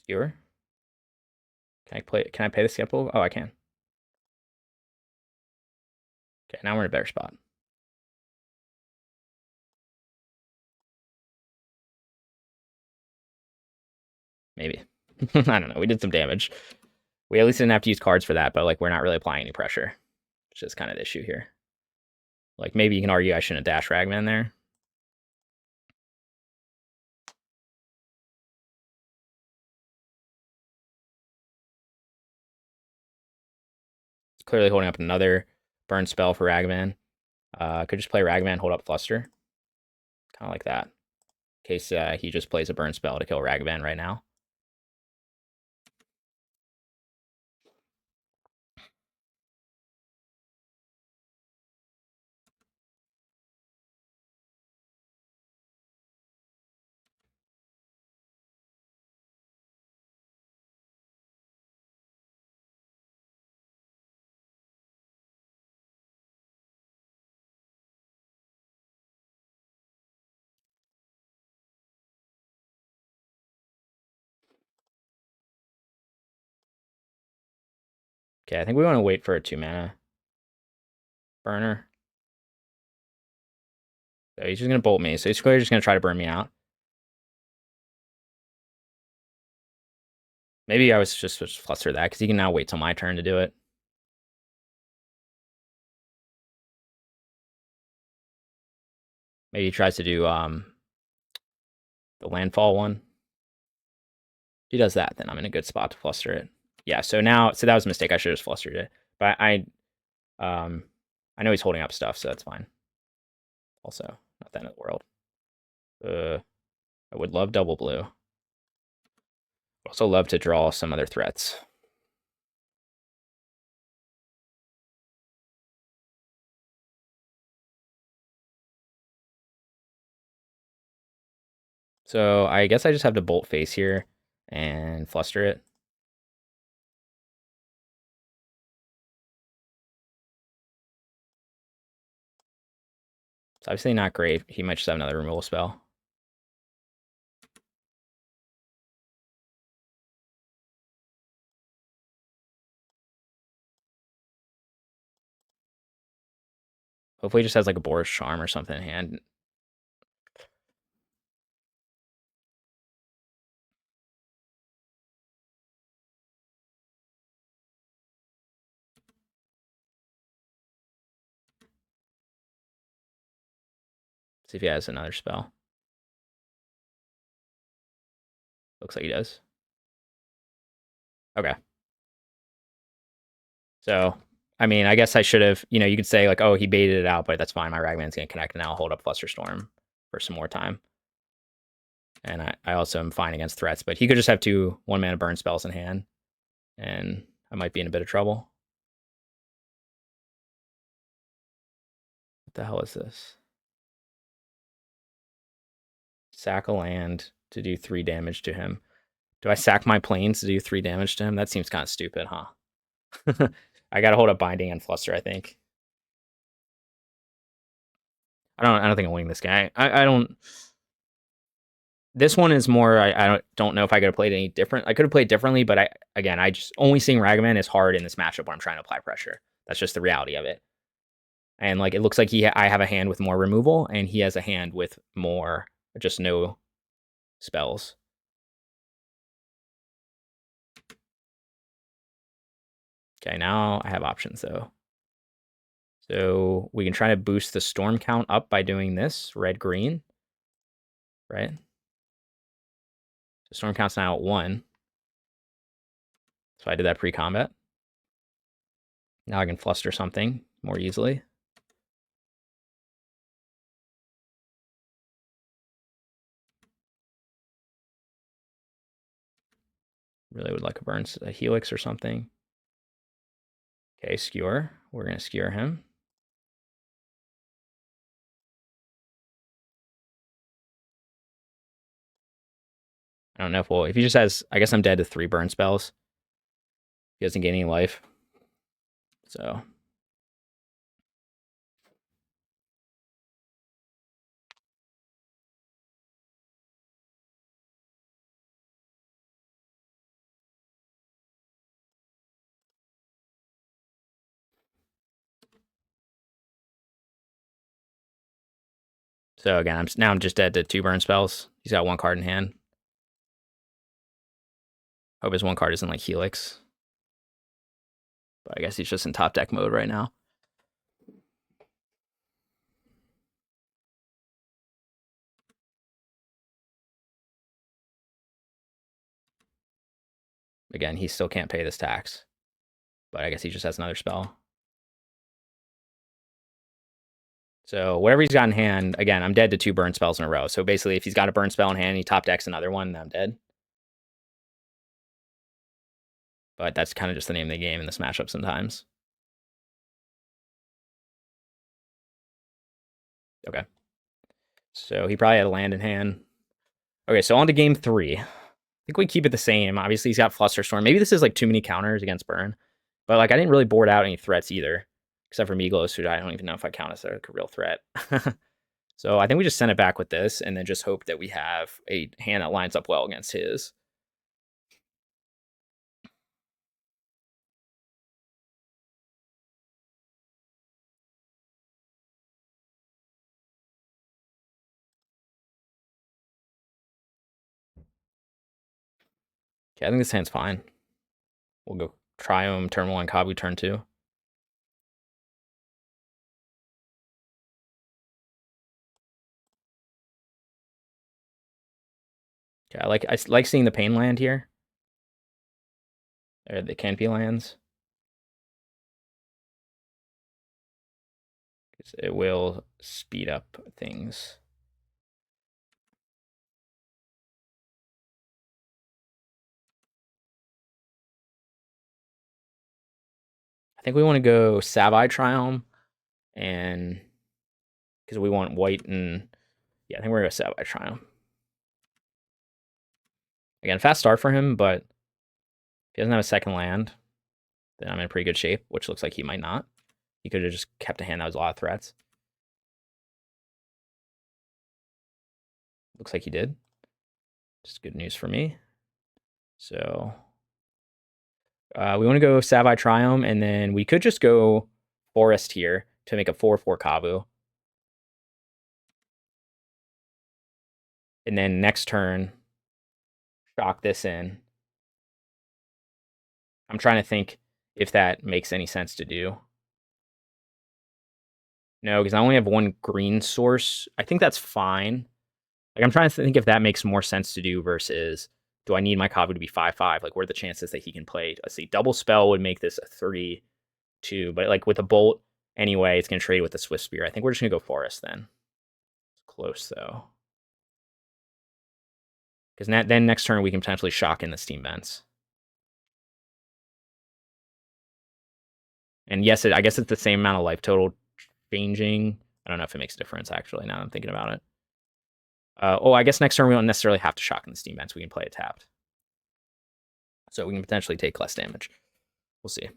Skewer. Can I pay the skeptical? Oh, I can. Okay, now we're in a better spot. Maybe. I don't know. We did some damage. We at least didn't have to use cards for that, but like we're not really applying any pressure, which is kind of the issue here. Like maybe you can argue I shouldn't have dashed Ragman there. It's clearly holding up another burn spell for Ragavan. Could just play Ragavan, hold up Fluster. Kind of like that. In case he just plays a burn spell to kill Ragavan right now. Okay, I think we want to wait for a 2-mana burner. So he's just going to bolt me. So he's clearly just going to try to burn me out. Maybe I was just fluster that because he can now wait till my turn to do it. Maybe he tries to do the landfall one. If he does that, then I'm in a good spot to fluster it. Yeah, so that was a mistake. I should have just flustered it. But I know he's holding up stuff, so that's fine. Also, not the end of the world. I would love double blue. I'd also love to draw some other threats. So I guess I just have to bolt face here and fluster it. It's obviously not great. He might just have another removal spell. Hopefully he just has like a Boris Charm or something in hand. See if he has another spell. Looks like he does. Okay. So, I mean, I guess I should have, you could say like, oh, he baited it out, but that's fine. My Ragavan's going to connect, and I'll hold up Flusterstorm for some more time. And I also am fine against threats, but he could just have 2 1-mana burn spells in hand, and I might be in a bit of trouble. What the hell is this? Sack a land to do 3 damage to him. Do I sack my planes to do 3 damage to him? That seems kind of stupid, huh? I gotta hold up Binding and Fluster, I think. I don't think I'm winning this guy. I don't. This one is more. I don't know if I could have played any different. I could have played differently, but I just only seeing Ragavan is hard in this matchup where I'm trying to apply pressure. That's just the reality of it. And like it looks like I have a hand with more removal, and he has a hand with more just no spells. Okay, now I have options though. So we can try to boost the storm count up by doing this, red-green, right? So storm count's now at 1. So I did that pre-combat. Now I can fluster something more easily. Really would like a Helix or something. Okay, Skewer. We're going to Skewer him. I don't know if he just has, I guess I'm dead to 3 burn spells. He doesn't gain any life. So. So again, I'm just dead to 2 burn spells. He's got 1 card in hand. Hope his 1 card isn't like Helix. But I guess he's just in top deck mode right now. Again, he still can't pay this tax. But I guess he just has another spell. So whatever he's got in hand, again, I'm dead to 2 burn spells in a row. So basically, if he's got a burn spell in hand and he top decks another one, then I'm dead. But that's kind of just the name of the game in this matchup sometimes. Okay. So he probably had a land in hand. Okay, so on to game 3. I think we keep it the same. Obviously, he's got Flusterstorm. Maybe this is like too many counters against burn. But like I didn't really board out any threats either. Except for Migloz, who I don't even know if I count as a real threat. So I think we just send it back with this and then just hope that we have a hand that lines up well against his. Okay, I think this hand's fine. We'll go Triome turn 1, Kavu turn 2. Okay, I like seeing the pain land here. Or the canopy lands. It will speed up things. I think we want to go Savai Triome, and because we want white and yeah, I think we're gonna go Savai Triome. Again, fast start for him, but if he doesn't have a second land, then I'm in pretty good shape, which looks like he might not. He could have just kept a hand that was a lot of threats. Looks like he did. Just good news for me. So we want to go Savai Triome, and then we could just go Forest here to make a 4/4 Kavu. And then next turn, shock this in. I'm trying to think if that makes any sense to do. No, because I only have one green source. I think that's fine. Like, I'm trying to think if that makes more sense to do versus, do I need my Kavu to be 5/5? Like, what are the chances that he can play? Let's see, double spell would make this a 3/2, but like with a bolt anyway, it's going to trade with the Swift Spear. I think we're just going to go Forest then. It's close though. Because then next turn we can potentially shock in the Steam Vents. And yes, I guess it's the same amount of life total changing. I don't know if it makes a difference, actually, now that I'm thinking about it. I guess next turn we don't necessarily have to shock in the Steam Vents. We can play it tapped. So we can potentially take less damage. We'll see.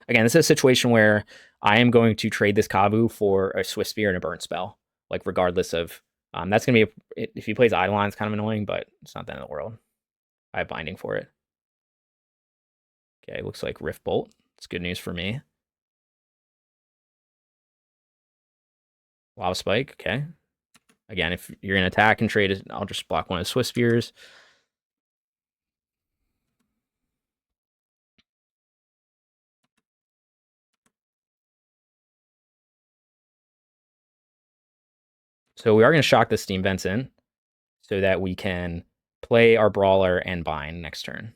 Again, this is a situation where I am going to trade this Kavu for a Swift Spear and a Burn Spell. Like, regardless of... that's going to be... if he plays Eidolon, it's kind of annoying, but it's not the end of the world. I have Binding for it. Okay, looks like Rift Bolt. It's good news for me. Lava Spike, okay. Again, if you're going to attack and trade it, I'll just block one of the Swift Spears. So we are going to shock the Steam Vents in so that we can play our Brawler and bind next turn.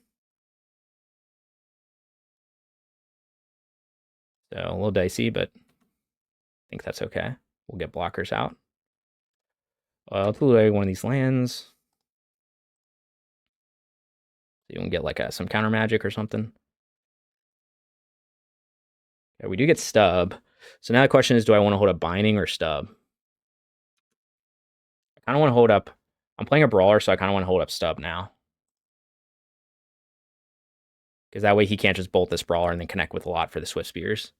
So a little dicey, but I think that's okay. We'll get blockers out. Let's play one of these lands. So you can get like some counter magic or something. Yeah, we do get stub. So now the question is, do I want to hold up binding or stub? I kind of want to hold up. I'm playing a Brawler, so I kind of want to hold up stub now. Because that way he can't just bolt this Brawler and then connect with a lot for the Swift Spears.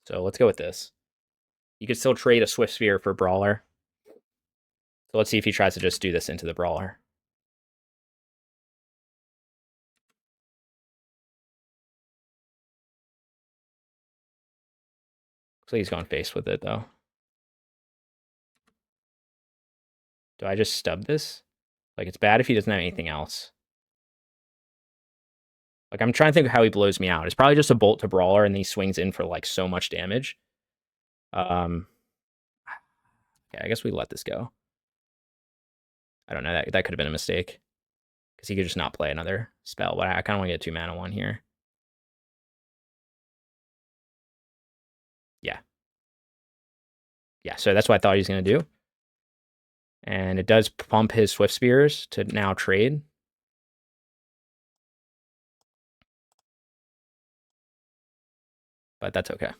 So let's go with this. You could still trade a Swift Spear for Brawler. So let's see if he tries to just do this into the Brawler. Looks like he's going face with it, though. Do I just stub this? Like, it's bad if he doesn't have anything else. Like, I'm trying to think of how he blows me out. It's probably just a bolt to Brawler, and then he swings in for, like, so much damage. Okay, I guess we let this go. I don't know. That could have been a mistake. Because he could just not play another spell. But I kind of want to get a 2-mana one here. Yeah. Yeah, so that's what I thought he was going to do. And it does pump his Swift Spears to now trade. But that's okay.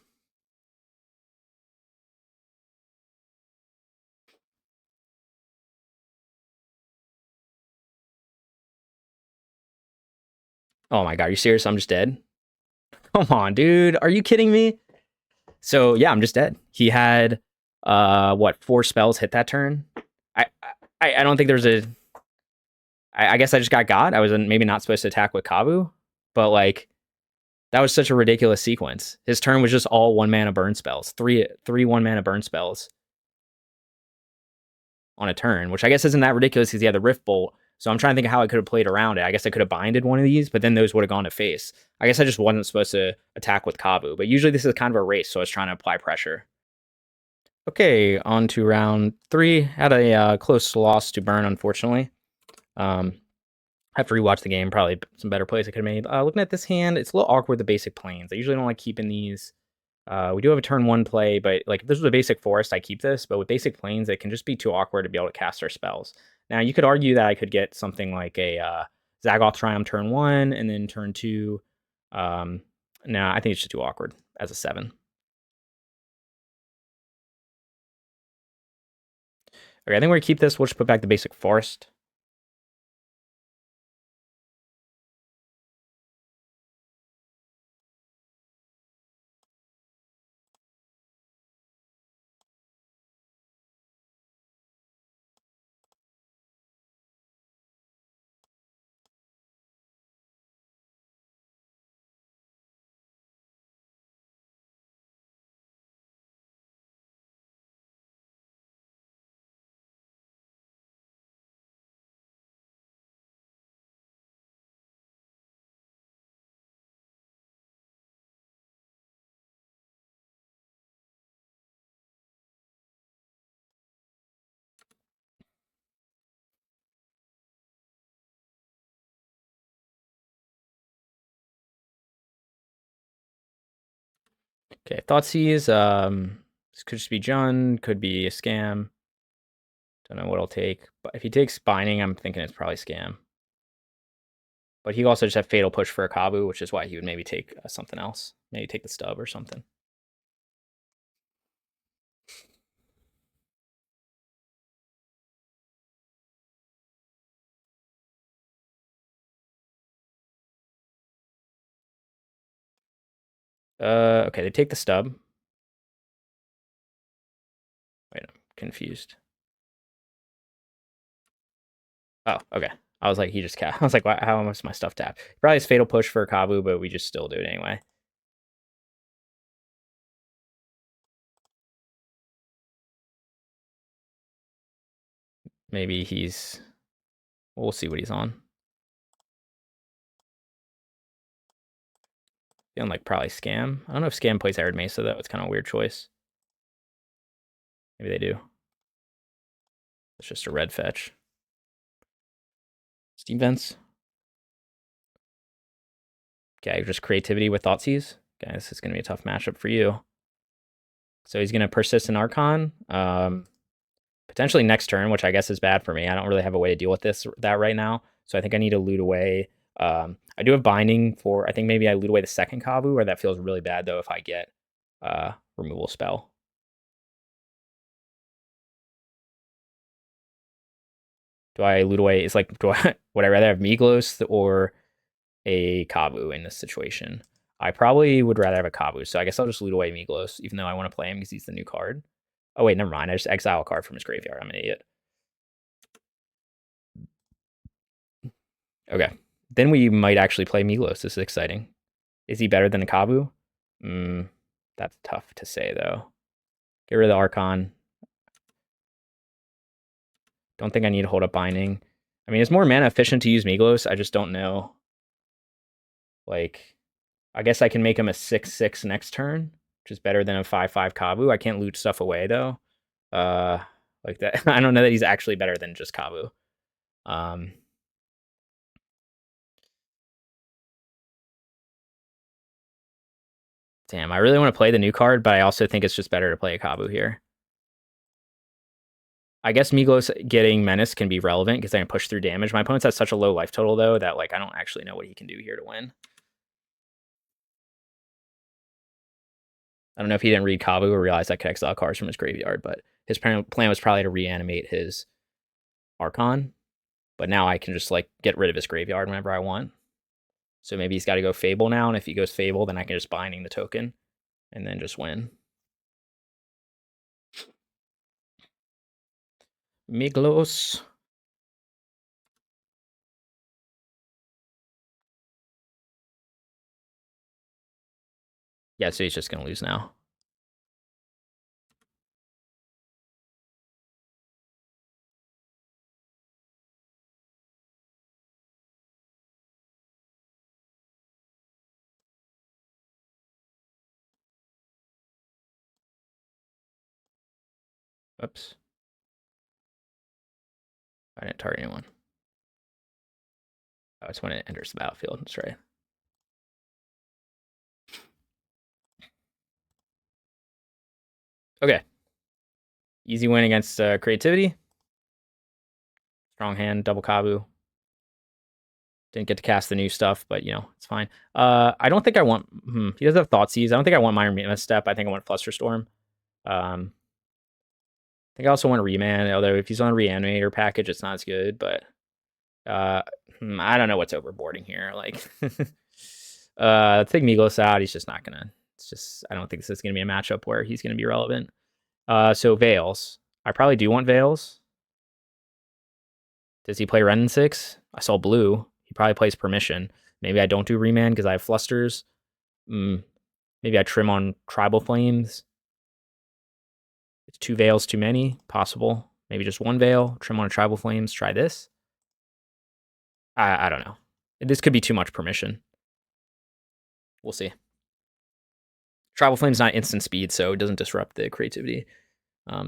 Oh my god, are you serious? I'm just dead? Come on, dude. Are you kidding me? So yeah, I'm just dead. He had what, 4 spells hit that turn? I don't think there's a... I guess I just got God. I was maybe not supposed to attack with Kavu, but like, that was such a ridiculous sequence. His turn was just all 1-mana burn spells. Three 1-mana burn spells on a turn, which I guess isn't that ridiculous because he had the Rift Bolt. So I'm trying to think of how I could have played around it. I guess I could have binded one of these, but then those would have gone to face. I guess I just wasn't supposed to attack with Kavu, but usually this is kind of a race, so I was trying to apply pressure. Okay, on to round 3. Had a close loss to burn, unfortunately. Have to rewatch the game. Probably some better plays I could have made. Looking at this hand, it's a little awkward, the basic planes. I usually don't like keeping these. We do have a turn 1 play, but like if this was a basic forest, I keep this. But with basic planes, it can just be too awkward to be able to cast our spells. Now, you could argue that I could get something like a Zagoth Triome turn 1, and then turn 2. No, I think it's just too awkward as a 7. Okay, I think we're going to keep this. We'll just put back the basic forest. Okay, Thoughtseize. This could just be Jun, could be a scam. Don't know what I'll take. But if he takes Binding, I'm thinking it's probably scam. But he also just have Fatal Push for a Kavu, which is why he would maybe take something else. Maybe take the Stub or something. Okay, they take the Stub. Wait, I'm confused. Oh, okay. I was like, he just I was like, how much my stuff tapped? Probably has Fatal Push for a Kavu, but we just still do it anyway. Maybe he's... We'll see what he's on. Feeling like probably Scam. I don't know if Scam plays Arid Mesa, though. It's kind of a weird choice. Maybe they do. It's just a red fetch. Steam Vents. Okay, just Creativity with Thoughtseize. Okay, this is going to be a tough matchup for you. So he's going to persist in Archon. Potentially next turn, which I guess is bad for me. I don't really have a way to deal with that right now. So I think I need to loot away. I do have Binding for, I think maybe I loot away the second Kavu, or that feels really bad, though, if I get Removal Spell. Do I loot away? It's like, would I rather have Migloz or a Kavu in this situation? I probably would rather have a Kavu, so I guess I'll just loot away Migloz, even though I want to play him because he's the new card. Oh, wait, never mind. I just exile a card from his graveyard. I'm an idiot. Okay. Then we might actually play Migloz. This is exciting. Is he better than a Kavu? That's tough to say, though. Get rid of the Archon. Don't think I need to hold up Binding. I mean, it's more mana efficient to use Migloz. I just don't know. Like, I guess I can make him a 6/6 next turn, which is better than a 5/5 Kavu. I can't loot stuff away, though. Like that. I don't know that he's actually better than just Kavu. Damn, I really want to play the new card, but I also think it's just better to play a Kavu here. I guess Migloz getting Menace can be relevant because I can push through damage. My opponent's has such a low life total, though, that like I don't actually know what he can do here to win. I don't know if he didn't read Kavu or realized I could exile cards from his graveyard, but his plan was probably to reanimate his Archon. But now I can just like get rid of his graveyard whenever I want. So maybe he's got to go Fable now, and if he goes Fable, then I can just Binding the token and then just win. Migloz. Yeah, so he's just going to lose now. Oops. I didn't target anyone. Oh, it's when it enters the battlefield. That's right. Okay. Easy win against Creativity. Strong hand, double Kavu. Didn't get to cast the new stuff, but, you know, it's fine. I don't think I want... he does have Thoughtseize. I don't think I want Minor Misstep. I think I want Flusterstorm. I think I also want Remand, although if he's on Reanimator package, it's not as good, but... I don't know what's overboarding here. Like, take Migloz out. He's just not gonna. It's just I don't think this is gonna be a matchup where he's gonna be relevant. So Veils. I probably do want Veils. Does he play Ren 6? I saw blue. He probably plays Permission. Maybe I don't do Remand because I have Flusters. Maybe I trim on Tribal Flames. It's 2 Veils too many. Possible. Maybe just 1 Veil. Trim on a Tribal Flames. Try this. I don't know. This could be too much Permission. We'll see. Tribal Flame's not instant speed, so it doesn't disrupt the creativity.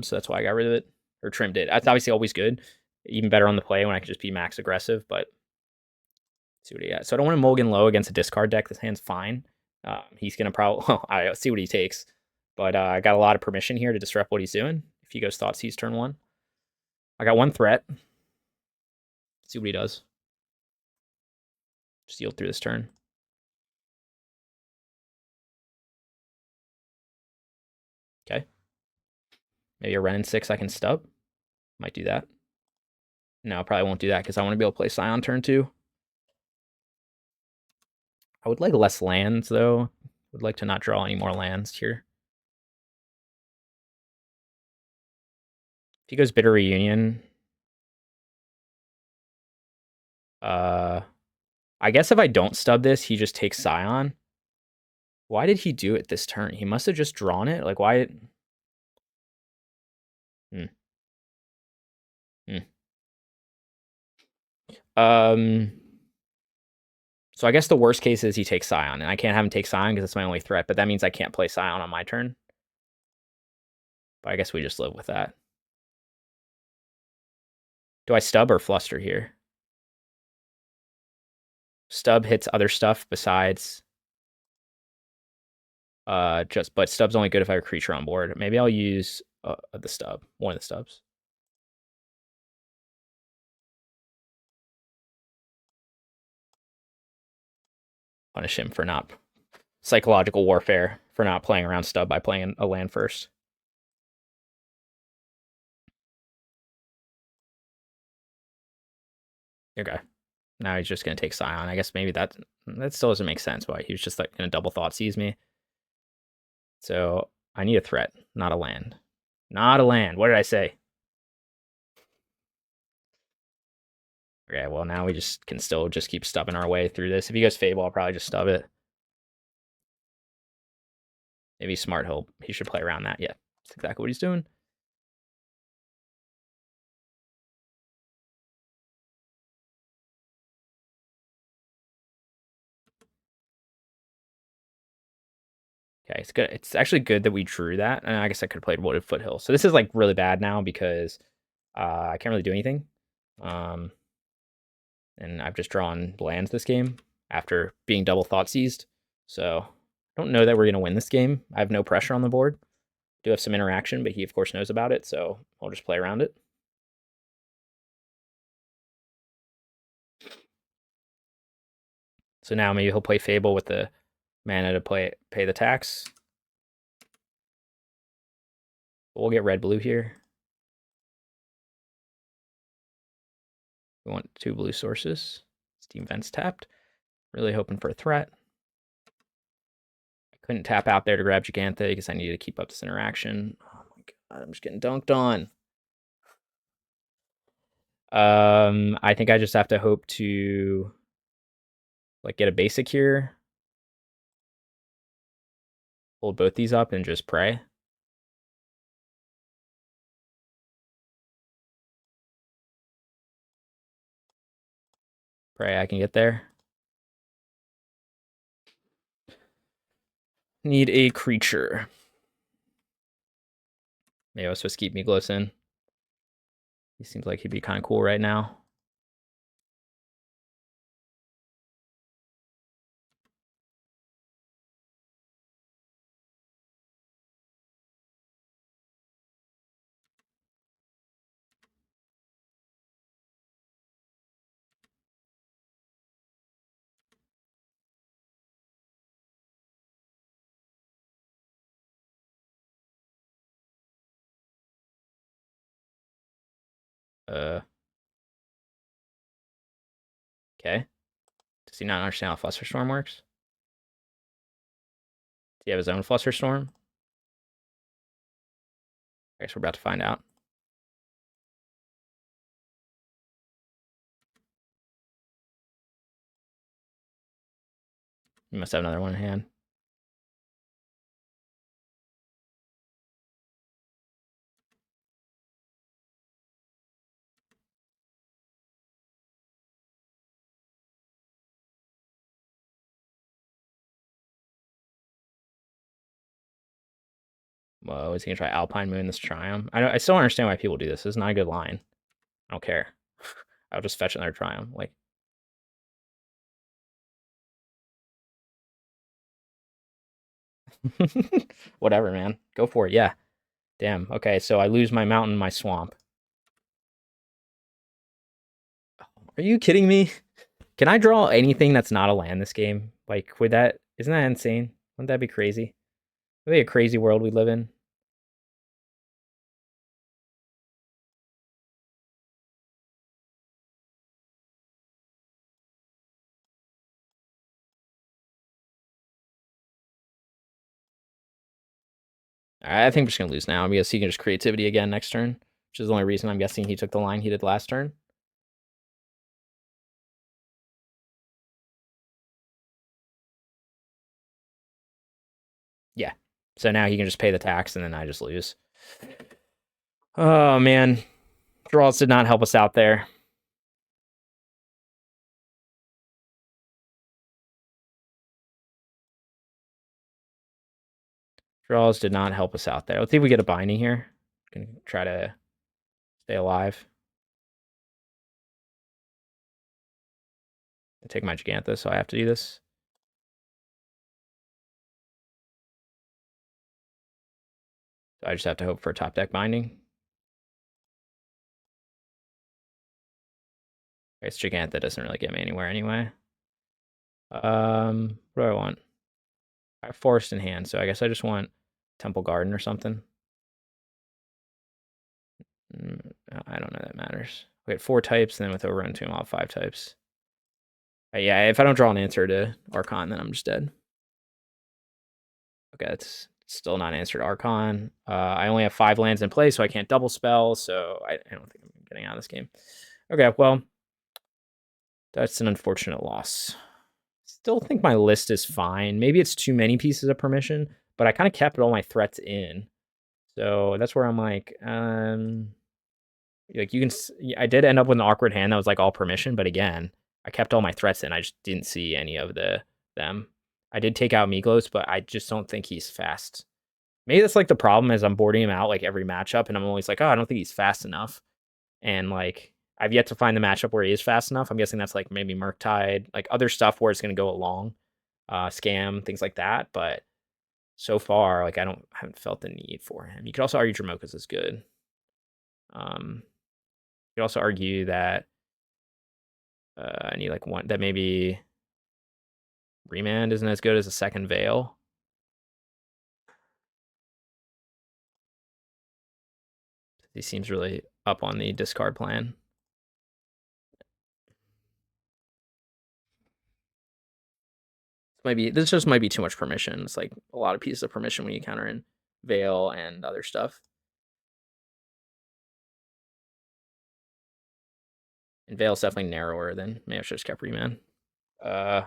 So that's why I got rid of it, or trimmed it. That's obviously always good. Even better on the play when I can just be max aggressive, but let's see what he got. So I don't want to mulligan low against a discard deck. This hand's fine. He's gonna probably. Well, I see what he takes, but I got a lot of permission here to disrupt what he's doing. If he goes Thoughtseize turn 1, I got 1 threat. See what he does. Just yield through this turn. Okay. Maybe a Ren 6 I can stub. Might do that. No, I probably won't do that because I want to be able to play Scion turn 2. I would like less lands, though. Would like to not draw any more lands here. If he goes Bitter Reunion, I guess if I don't stub this, he just takes Scion. Why did he do it this turn? He must have just drawn it. Like, why? Hmm. So I guess the worst case is he takes Scion, and I can't have him take Scion because it's my only threat, but that means I can't play Scion on my turn. But I guess we just live with that. Do I stub or fluster here? Stub hits other stuff besides but stub's only good if I have a creature on board. Maybe I'll use the stub, one of the stubs. Punish him for not psychological warfare, for not playing around stub by playing a land first. Okay. Now he's just gonna take Scion. I guess maybe that still doesn't make sense. Why he was just like gonna double Thoughtseize me. So I need a threat, not a land. Not a land. What did I say? Okay, well now we just can still just keep stubbing our way through this. If he goes Fable, I'll probably just stub it. Maybe he's smart. He should play around that. Yeah, that's exactly what he's doing. Okay, it's good. It's actually good that we drew that. And I guess I could have played Wooded Foothills. So this is like really bad now because I can't really do anything. And I've just drawn lands this game after being double Thoughtseized. So I don't know that we're going to win this game. I have no pressure on the board. Do have some interaction, but he of course knows about it, so I'll just play around it. So now maybe he'll play Fable with the mana to pay the tax. We'll get red-blue here. We want 2 blue sources. Steam Vents tapped. Really hoping for a threat. I couldn't tap out there to grab Jegantha because I needed to keep up this interaction. Oh my god, I'm just getting dunked on. I think I just have to hope to like get a basic here. Hold both these up and just pray. Pray I can get there. Need a creature. Maybe I was supposed to keep Migloz in. He seems like he'd be kind of cool right now. Okay. Does he not understand how Flusterstorm works? Does he have his own Flusterstorm? I guess we're about to find out. He must have another one in hand. Whoa, is he gonna try Alpine Moon this Triumph? I still don't understand why people do this. This is not a good line. I don't care. I'll just fetch another Triumph. Like, Whatever, man. Go for it. Yeah. Damn. Okay, so I lose my mountain, my swamp. Are you kidding me? Can I draw anything that's not a land this game? Like, would that... Isn't that insane? Wouldn't that be crazy? Would it be a crazy world we live in? I think we're just going to lose now because he can just creativity again next turn, which is the only reason I'm guessing he took the line he did last turn. Yeah. So now he can just pay the tax and then I just lose. Oh, man. Draws did not help us out there. Draws did not help us out there. Let's see if we get a binding here. Gonna try to stay alive. I take my Jegantha, so I have to do this. So I just have to hope for a top deck binding. It's Jegantha doesn't really get me anywhere anyway. What do I want? I have Forest in hand, so I guess I just want Temple Garden or something. I don't know that matters. We had 4 types, and then with Overgrown Tomb, I'll have 5 types. Yeah, if I don't draw an answer to Archon, then I'm just dead. Okay, that's still not answered Archon. I only have 5 lands in play, so I can't double spell, so I don't think I'm getting out of this game. Okay, well, that's an unfortunate loss. Still think my list is fine. Maybe it's too many pieces of permission, but I kind of kept all my threats in. So that's where I'm like you can. I did end up with an awkward hand that was like all permission, but again, I kept all my threats in. I just didn't see any of them. I did take out Migloz, but I just don't think he's fast. Maybe that's like the problem is I'm boarding him out like every matchup, and I'm always like, oh, I don't think he's fast enough. And like I've yet to find the matchup where he is fast enough. I'm guessing that's like maybe Murktide, like other stuff where it's gonna go along, scam, things like that. But so far, like I haven't felt the need for him. You could also argue Dromoka's is good. You could also argue that I need like one that maybe Remand isn't as good as a second Veil. He seems really up on the discard plan. This just might be too much permission. It's like a lot of pieces of permission when you counter in Veil and other stuff. And Veil's definitely narrower than maybe I should just kept Remand. I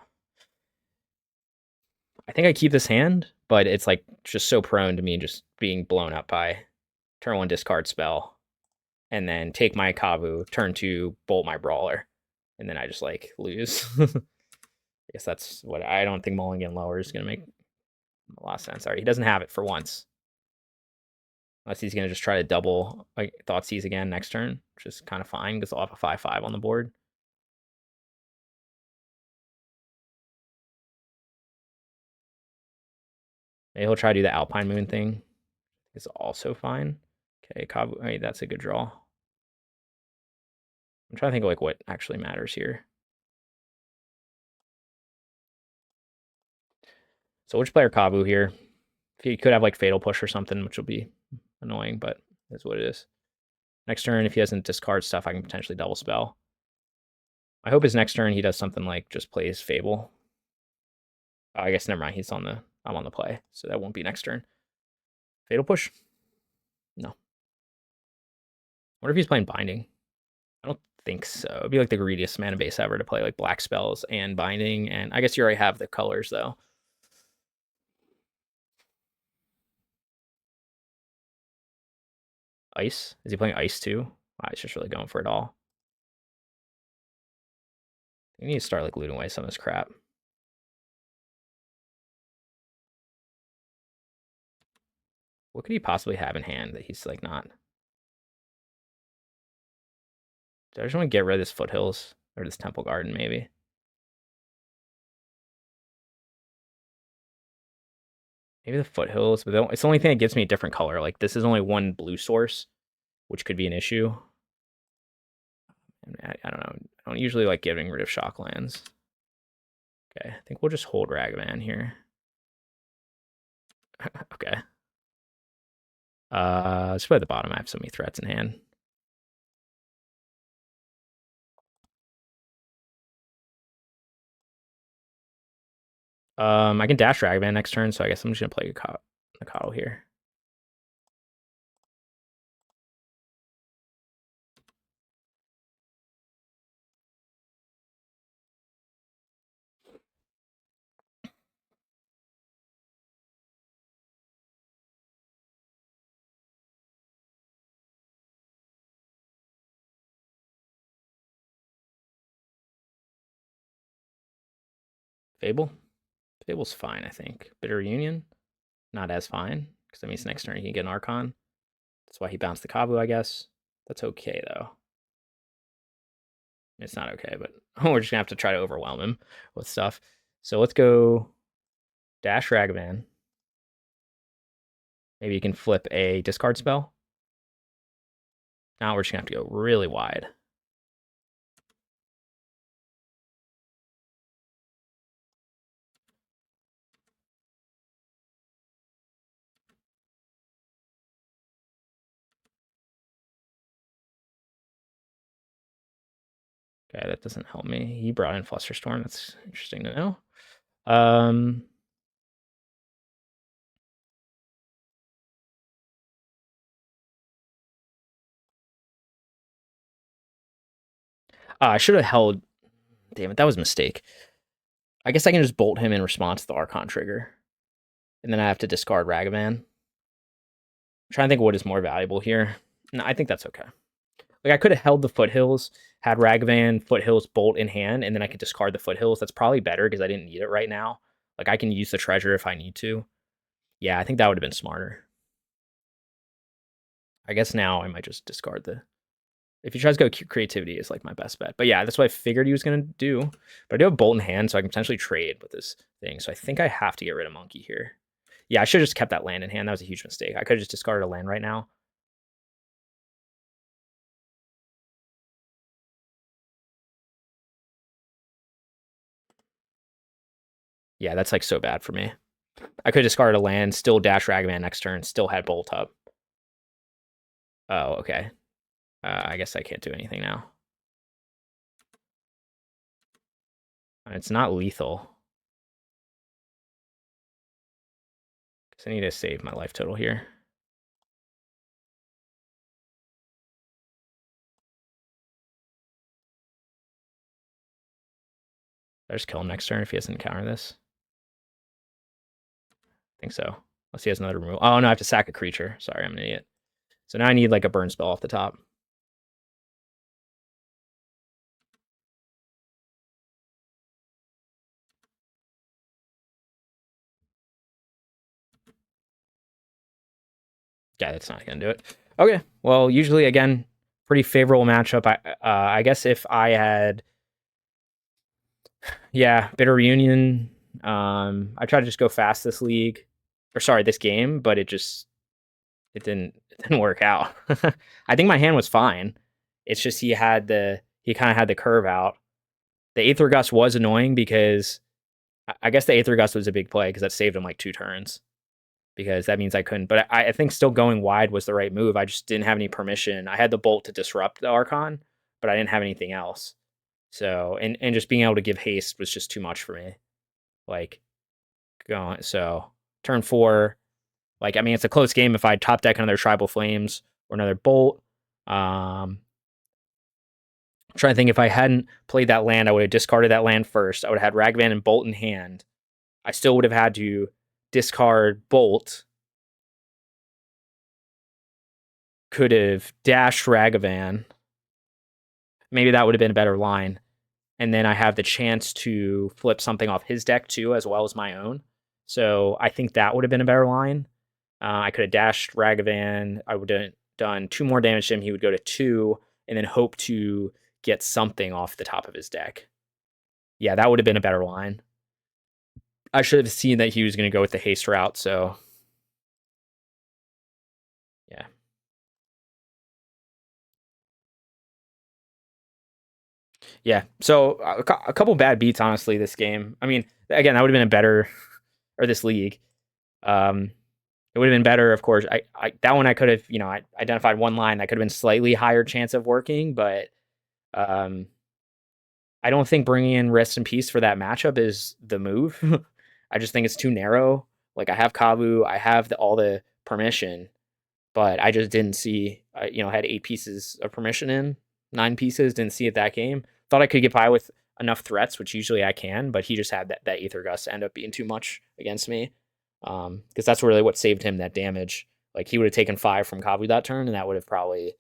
think I keep this hand, but it's like just so prone to me just being blown up by turn 1 discard spell, and then take my Kavu, turn 2 bolt my Brawler, and then I just like lose. I guess that's what I don't think mulligan lower is gonna make a lot of sense. Sorry, he doesn't have it for once. Unless he's gonna just try to double like Thoughtseize again next turn, which is kind of fine because I'll have a 5/5 on the board. Maybe he'll try to do the Alpine Moon thing. It's also fine. Okay, Kavu. I mean, that's a good draw. I'm trying to think of like what actually matters here. So which player Kavu here? If he could have like Fatal Push or something, which will be annoying, but that's what it is. Next turn, if he doesn't discard stuff, I can potentially double spell. I hope his next turn he does something like just plays Fable. Oh, I guess never mind. I'm on the play, so that won't be next turn. Fatal Push? No. What if he's playing Binding? I don't think so. It'd be like the greediest mana base ever to play like black spells and Binding, and I guess you already have the colors though. Ice? Is he playing Ice too? Wow, he's just really going for it all. We need to start like looting away some of this crap. What could he possibly have in hand that he's like not? I just want to get rid of this Foothills or this Temple Garden maybe. Maybe the Foothills, but it's the only thing that gives me a different color. Like, this is only one blue source, which could be an issue. I don't know. I don't usually like getting rid of shock lands. Okay, I think we'll just hold Ragavan here. Okay. Let's play at the bottom. I have so many threats in hand. I can dash Ragavan next turn, so I guess I'm just gonna play Nacatl here. Fable? Fable's fine, I think. Bitter Union? Not as fine, because that means next turn he can get an Archon. That's why he bounced the Kavu, I guess. That's okay, though. It's not okay, but we're just gonna have to try to overwhelm him with stuff. So let's go dash Ragavan. Maybe you can flip a discard spell. Now we're just gonna have to go really wide. Okay, that doesn't help me. He brought in Flusterstorm. That's interesting to know. I should have held. Damn it, that was a mistake. I guess I can just bolt him in response to the Archon trigger. And then I have to discard Ragavan. I'm trying to think what is more valuable here. No, I think that's okay. Like, I could have held the Foothills, had Ragavan, Foothills, Bolt in hand, and then I could discard the Foothills. That's probably better because I didn't need it right now. Like, I can use the treasure if I need to. Yeah, I think that would have been smarter. I guess now I might just discard the... If he tries to go creativity is like my best bet. But yeah, that's what I figured he was going to do. But I do have Bolt in hand, so I can potentially trade with this thing. So I think I have to get rid of Monkey here. Yeah, I should have just kept that land in hand. That was a huge mistake. I could have just discarded a land right now. Yeah, that's like so bad for me. I could have discarded a land, still dash Ragavan next turn, still had Bolt up. Oh, okay. I guess I can't do anything now. It's not lethal. Because I need to save my life total here. I just kill him next turn if he doesn't encounter this. I think so. Unless he has another removal. Oh, no, I have to sack a creature. Sorry, I'm an idiot. So now I need like a burn spell off the top. Yeah, that's not going to do it. Okay, well, usually, again, pretty favorable matchup. I guess if I had... Yeah, Bitter Reunion. I tried to just go fast this league. Or sorry, this game, but it didn't work out. I think my hand was fine. It's just he kind of had the curve out. The Aether Gust was annoying because I guess the Aether Gust was a big play because that saved him like 2 turns. Because that means I couldn't. But I think still going wide was the right move. I just didn't have any permission. I had the Bolt to disrupt the Archon, but I didn't have anything else. So, and just being able to give haste was just too much for me. Like, going, so turn 4, like, I mean, it's a close game if I top deck another Tribal Flames or another Bolt. I'm trying to think, if I hadn't played that land, I would have discarded that land first. I would have had Ragavan and Bolt in hand. I still would have had to discard Bolt. Could have dashed Ragavan. Maybe that would have been a better line. And then I have the chance to flip something off his deck too, as well as my own. So I think that would have been a better line. I could have dashed Ragavan. I would have done 2 more damage to him. He would go to 2, and then hope to get something off the top of his deck. Yeah, that would have been a better line. I should have seen that he was going to go with the haste route, so yeah. Yeah, so a couple bad beats, honestly, this game. I mean, again, that would have been a better, or this league. It would have been better, of course. That one I could have, I identified one line that could have been slightly higher chance of working, but um, I don't think bringing in Rest in Peace for that matchup is the move. I just think it's too narrow. Like I have Kavu, I have all the permission, but I just didn't see. Had 8 pieces of permission in, 9 pieces. Didn't see it that game. Thought I could get by with enough threats, which usually I can, but he just had that Aether Gust end up being too much against me. Because that's really what saved him that damage. Like he would have taken 5 from Kavu that turn, and that would have probably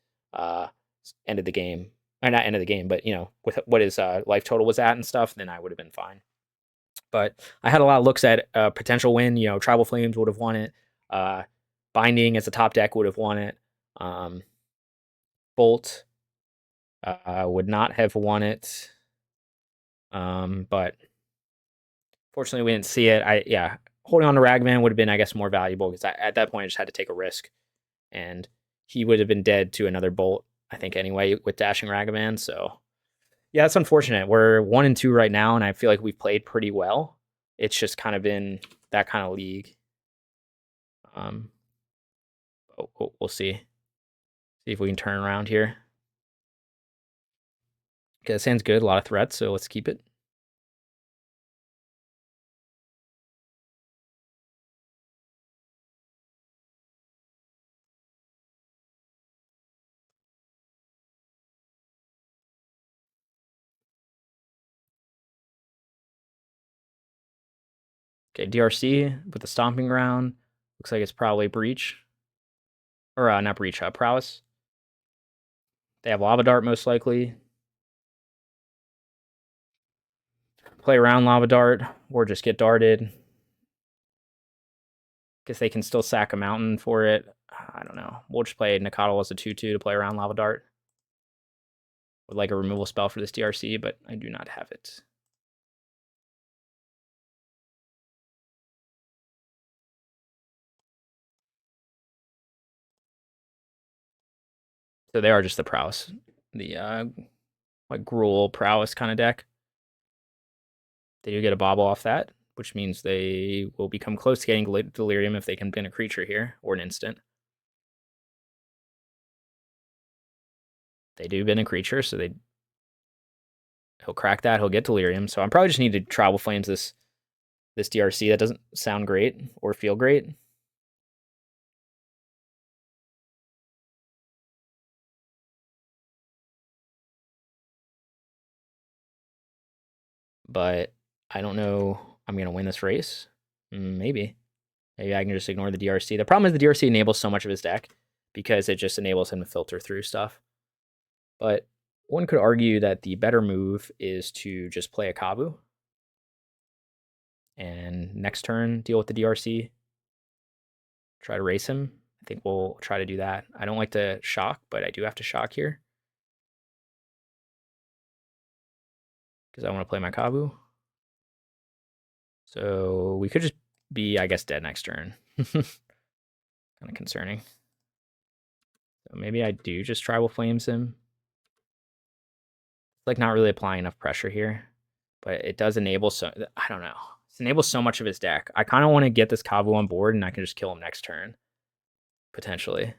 ended the game. Or not ended the game, but with what his life total was at and stuff, then I would have been fine. But I had a lot of looks at potential win. Tribal Flames would have won it. Binding as a top deck would have won it. Bolt would not have won it. But fortunately, we didn't see it. Holding on to Ragavan would have been, I guess, more valuable because at that point I just had to take a risk, and he would have been dead to another Bolt, I think, anyway, with dashing Ragavan. So yeah, it's unfortunate. We're 1-2 right now, and I feel like we've played pretty well. It's just kind of been that kind of league. We'll see. See if we can turn around here. Okay, that sounds good. A lot of threats, so let's keep it. Okay, DRC with the Stomping Ground. Looks like it's probably Breach. Or not Breach, Prowess. They have Lava Dart most likely. Play around Lava Dart or just get darted. Guess they can still sack a mountain for it. I don't know. We'll just play Nacatl as a 2/2 to play around Lava Dart. Would like a removal spell for this DRC, but I do not have it. So they are just the Prowess. The like Gruul Prowess kind of deck. They do get a bobble off that, which means they will become close to getting Delirium if they can bin a creature here, or an instant. They do bin a creature, so he'll crack that, he'll get Delirium. So I'm probably just need to Tribal Flames this DRC. That doesn't sound great or feel great. But I don't know I'm going to win this race. Maybe. Maybe I can just ignore the DRC. The problem is the DRC enables so much of his deck because it just enables him to filter through stuff. But one could argue that the better move is to just play a Kavu. And next turn, deal with the DRC. Try to race him. I think we'll try to do that. I don't like to shock, but I do have to shock here. Because I want to play my Kavu. So we could just be, I guess, dead next turn. Kind of concerning. So maybe I do just Tribal Flames him. It's like not really applying enough pressure here. But it does enable I don't know. It enables so much of his deck. I kind of want to get this Kavu on board and I can just kill him next turn. Potentially.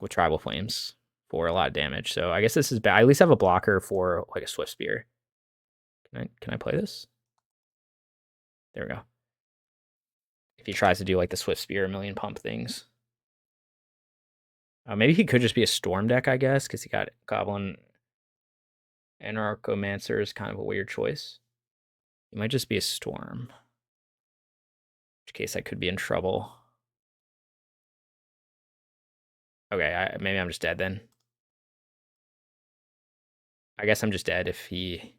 With Tribal Flames for a lot of damage. So I guess this is bad. I at least have a blocker for like a Swift Spear. Can I play this? There we go. If he tries to do like the Swift Spear, a million pump things. Maybe he could just be a Storm deck, I guess, because he got Goblin Anarchomancer is kind of a weird choice. He might just be a Storm. In which case I could be in trouble. Okay, maybe I'm just dead then. I guess I'm just dead if he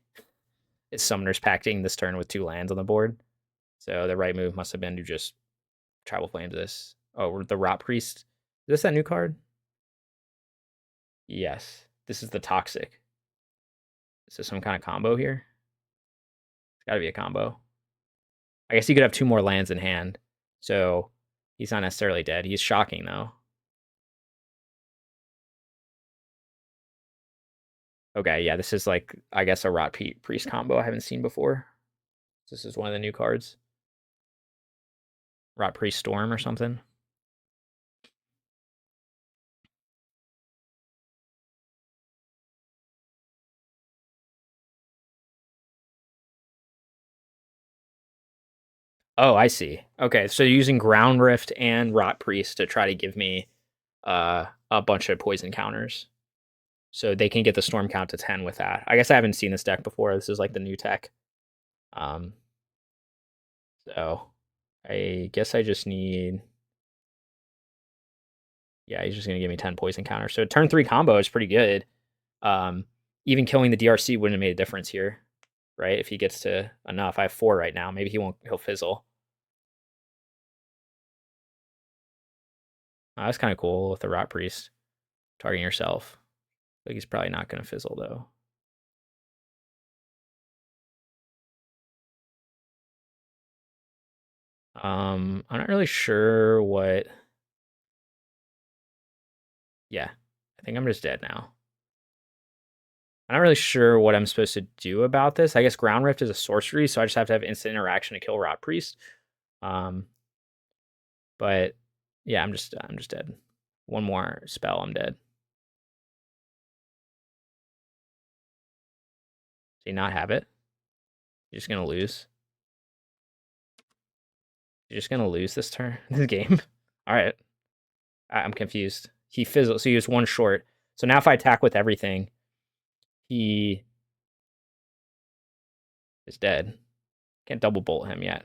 is Summoner's Pacting this turn with 2 lands on the board. So the right move must have been to just Tribal Flames this. Oh, the Rotpriest. Is this that new card? Yes. This is the Toxic. Is this some kind of combo here? It's got to be a combo. I guess he could have 2 more lands in hand. So he's not necessarily dead. He's shocking, though. Okay, yeah, this is like, I guess, a Rotpriest combo I haven't seen before. This is one of the new cards. Rotpriest Storm or something. Oh, I see. Okay, so you're using Ground Rift and Rotpriest to try to give me a bunch of poison counters. So they can get the storm count to 10 with that. I guess I haven't seen this deck before. This is like the new tech. So I guess I just need. Yeah, he's just gonna give me 10 poison counters. So turn 3 combo is pretty good. Even killing the DRC wouldn't have made a difference here, right? If he gets to enough. I have 4 right now. Maybe he'll fizzle. Oh, that's kind of cool with the Rotpriest. Targeting yourself. Like he's probably not gonna fizzle though. I'm not really sure what. Yeah, I think I'm just dead now. I'm not really sure what I'm supposed to do about this. I guess Ground Rift is a sorcery, so I just have to have instant interaction to kill Rotpriest. But yeah, I'm just dead. One more spell, I'm dead. Do you not have it? You're just gonna lose. You're just gonna lose this turn, this game. All right, I'm confused. He fizzled, so he was 1 short. So now if I attack with everything, he is dead. Can't double bolt him yet.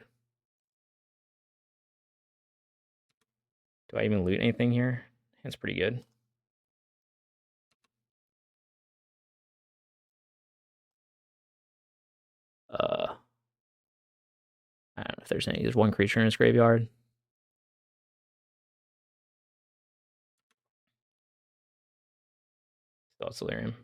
Do I even loot anything here? That's pretty good. I don't know if there's any. There's 1 creature in his graveyard. Still it's Delirium.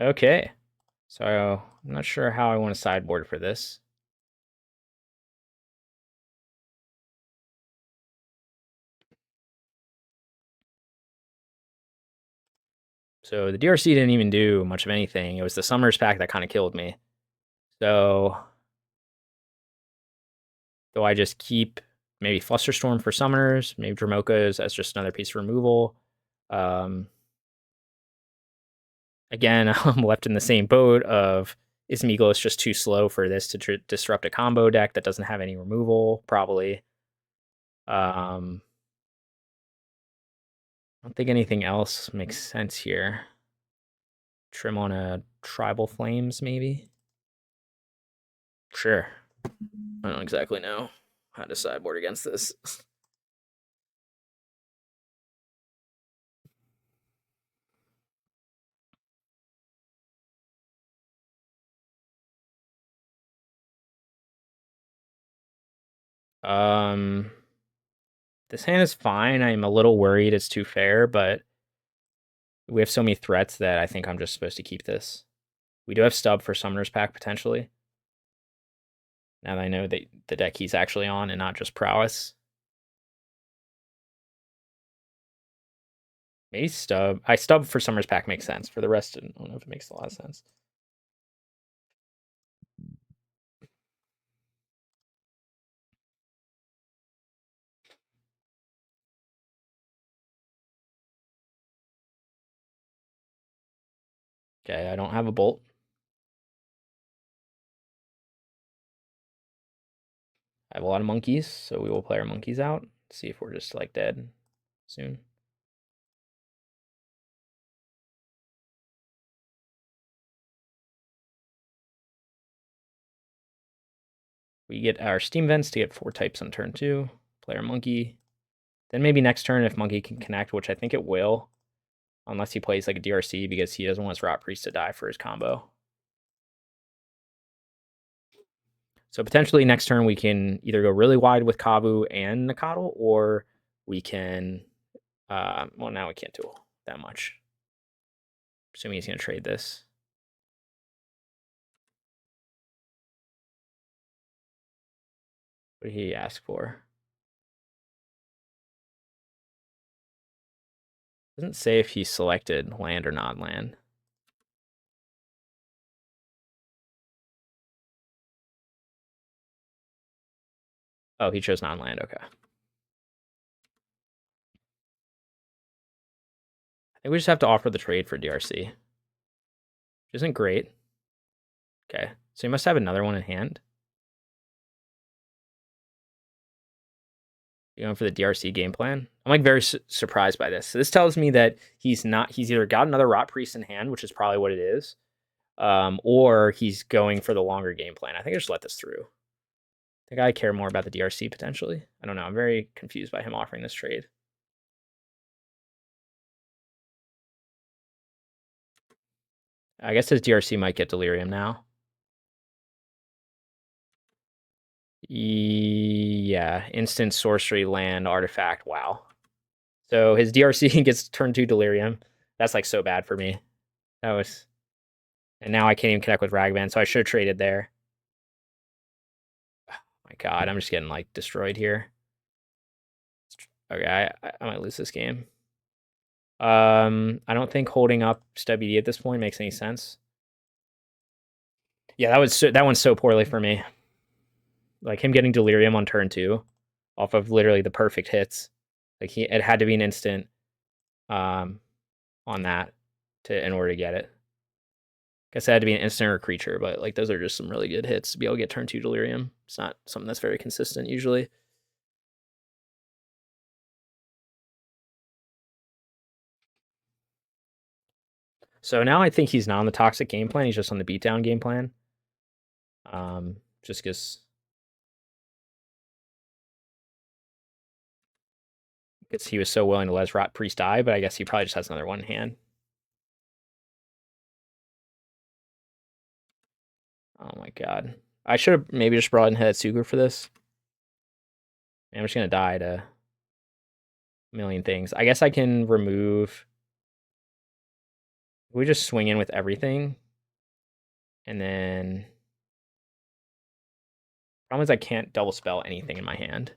Okay. So I'm not sure how I want to sideboard for this. So the DRC didn't even do much of anything. It was the Summoners pack that kind of killed me. So do I just keep maybe Flusterstorm for Summoners, maybe Dromokas as just another piece of removal? Again, I'm left in the same boat of, is Migloz just too slow for this to disrupt a combo deck that doesn't have any removal? Probably. I don't think anything else makes sense here. Trim on a Tribal Flames, maybe? Sure. I don't exactly know how to sideboard against this. This hand is fine. I'm a little worried it's too fair, but we have so many threats that I think I'm just supposed to keep this. We do have Stub for Summoner's Pack, potentially. Now that I know that the deck he's actually on and not just Prowess. Maybe Stub. Stub for Summoner's Pack makes sense. For the rest, I don't know if it makes a lot of sense. Okay, I don't have a Bolt. I have a lot of monkeys, so we will play our monkeys out. See if we're just like dead soon. We get our Steam Vents to get 4 types on turn 2. Play our monkey. Then maybe next turn, if monkey can connect, which I think it will, unless he plays like a DRC because he doesn't want his Rotpriest to die for his combo. So potentially next turn we can either go really wide with Kavu and Nacatl, or we can, well, now we can't do that much. Assuming he's going to trade this. What did he ask for? Doesn't say if he selected land or non-land. Oh, he chose non-land. Okay. I think we just have to offer the trade for DRC. Which isn't great. Okay. So he must have another one in hand. You going for the DRC game plan? I'm like very surprised by this. So this tells me that he's either got another Rotpriest in hand, which is probably what it is, or he's going for the longer game plan. I think I just let this through. I think I care more about the DRC potentially. I don't know. I'm very confused by him offering this trade. I guess his DRC might get Delirium now. Yeah, instant sorcery, land, artifact. Wow. So his DRC gets turn 2 Delirium. That's like so bad for me. That was, and now I can't even connect with Ragavan, so I should have traded there. Oh my God, I'm just getting like destroyed here. Okay, I might lose this game. I don't think holding up StubED at this point makes any sense. Yeah, that one's so poorly for me. Like him getting Delirium on turn 2 off of literally the perfect hits. Like it had to be an instant on that in order to get it. Guess it had to be an instant or a creature, but like those are just some really good hits to be able to get turn 2 Delirium. It's not something that's very consistent usually. So now I think he's not on the toxic game plan. He's just on the beatdown game plan. Just because he was so willing to let his Rotpriest die, but I guess he probably just has another one in hand. Oh my God. I should have maybe just brought in Hidetsugu for this. I'm just going to die to a million things. I guess I can remove. We just swing in with everything. And then. Problem is I can't double spell anything in my hand.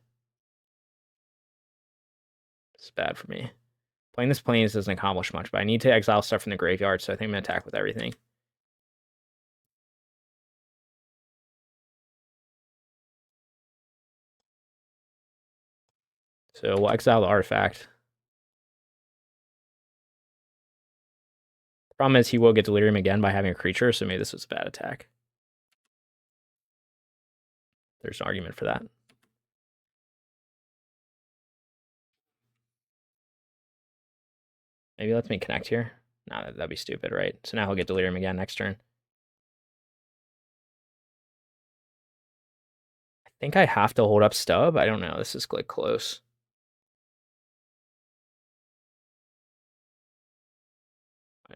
It's bad for me. Playing this Plains doesn't accomplish much, but I need to exile stuff from the graveyard, so I think I'm going to attack with everything. So we'll exile the artifact. The problem is he will get Delirium again by having a creature, so maybe this was a bad attack. There's an argument for that. Maybe lets me connect here. No, that'd be stupid, right? So now he'll get Delirium again next turn. I think I have to hold up Stub. I don't know. This is like close.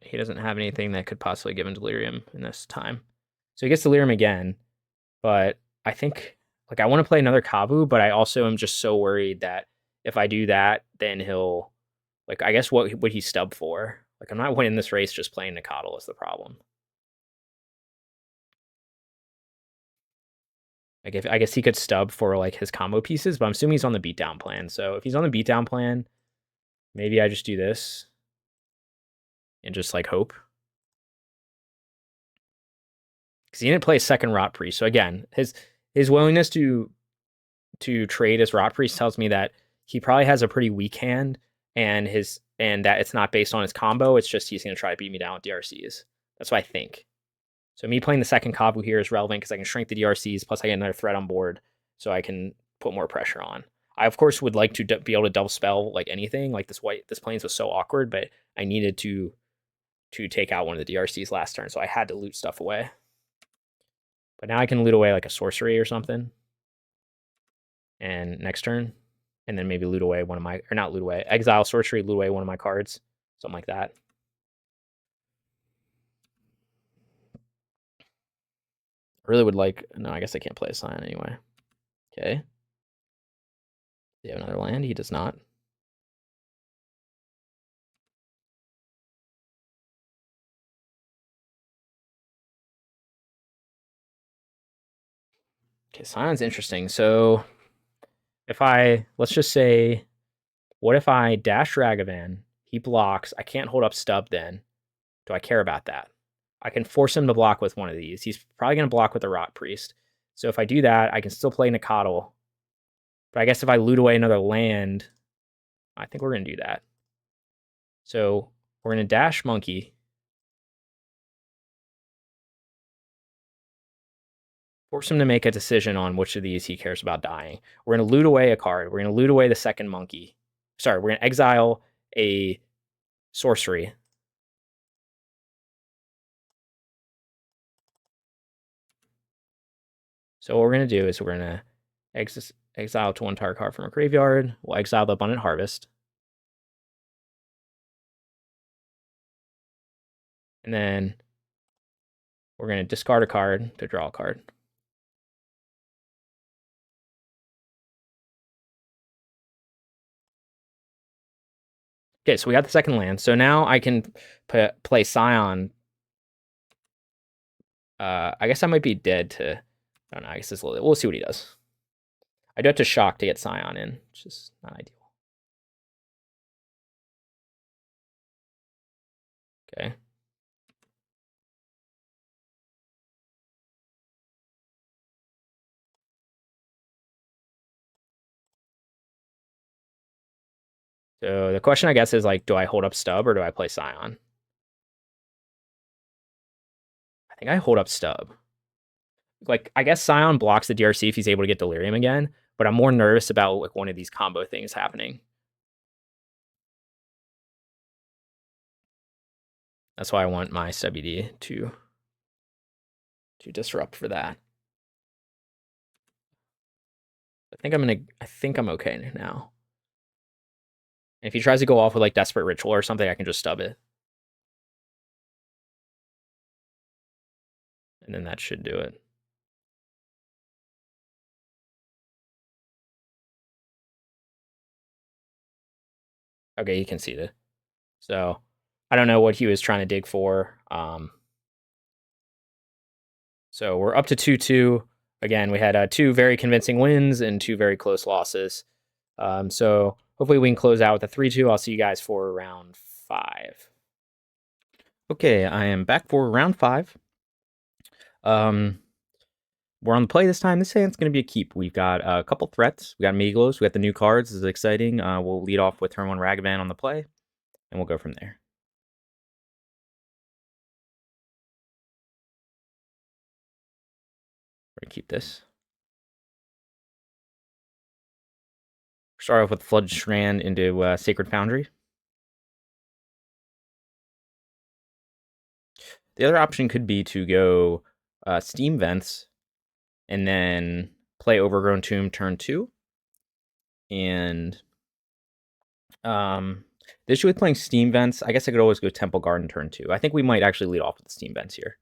He doesn't have anything that could possibly give him Delirium in this time. So he gets Delirium again, but I think like I want to play another Kavu, but I also am just so worried that if I do that, then he'll like, I guess what would he stub for? Like I'm not winning this race just playing Nacatl is the problem. Like I guess he could stub for like his combo pieces, but I'm assuming he's on the beatdown plan. So if he's on the beatdown plan, maybe I just do this and just like hope. Because he didn't play a second Rotpriest. So again, his willingness to trade as Rotpriest tells me that he probably has a pretty weak hand, and that it's not based on his combo. It's just he's going to try to beat me down with DRCs. That's what I think. So me playing the second Kavu here is relevant because I can shrink the DRCs, plus I get another threat on board, so I can put more pressure on. I of course would like to be able to double spell like anything. Like this Plains was so awkward, but I needed to take out one of the DRCs last turn, so I had to loot stuff away. But now I can loot away like a sorcery or something. And next turn, and then maybe loot away one of my, or not loot away, exile sorcery, loot away one of my cards, something like that. I really would like... No, I guess I can't play a Scion anyway. Okay. Does he have another land? He does not. Okay, Scion's interesting. So if I... Let's just say... What if I dash Ragavan? He blocks. I can't hold up Stub then. Do I care about that? I can force him to block with one of these. He's probably going to block with the Rotpriest. So if I do that, I can still play Nacatl. But I guess if I loot away another land, I think we're going to do that. So we're going to dash Monkey. Force him to make a decision on which of these he cares about dying. We're going to loot away a card. We're going to loot away the second Monkey. Sorry, we're going to exile a sorcery. So what we're going to do is we're going to exile to one target card from a graveyard. We'll exile the Abundant Harvest. And then we're going to discard a card to draw a card. Okay, so we got the second land. So now I can play Scion. I guess I might be dead to... I don't know, I guess we'll see what he does. I do have to shock to get Scion in, which is not ideal. Okay. So the question, I guess, is like, do I hold up Stub or do I play Scion? I think I hold up Stub. Like, I guess Scion blocks the DRC if he's able to get Delirium again, but I'm more nervous about like one of these combo things happening. That's why I want my SWD to disrupt for that. I think I'm okay now. If he tries to go off with like Desperate Ritual or something, I can just stub it. And then that should do it. Okay, he conceded. So I don't know what he was trying to dig for. So we're up to 2-2. Again, we had 2 very convincing wins and 2 very close losses. So hopefully we can close out with a 3-2. I'll see you guys for round 5. Okay, I am back for round 5. We're on the play this time. This hand's going to be a keep. We've got a couple threats. We got Migloz. We got the new cards. This is exciting. We'll lead off with turn 1 Ragavan on the play, and we'll go from there. We're going to keep this. Start off with Flooded Strand into Sacred Foundry. The other option could be to go Steam Vents and then play Overgrown Tomb turn 2. And the issue with playing Steam Vents, I guess I could always go Temple Garden turn 2. I think we might actually lead off with the Steam Vents here.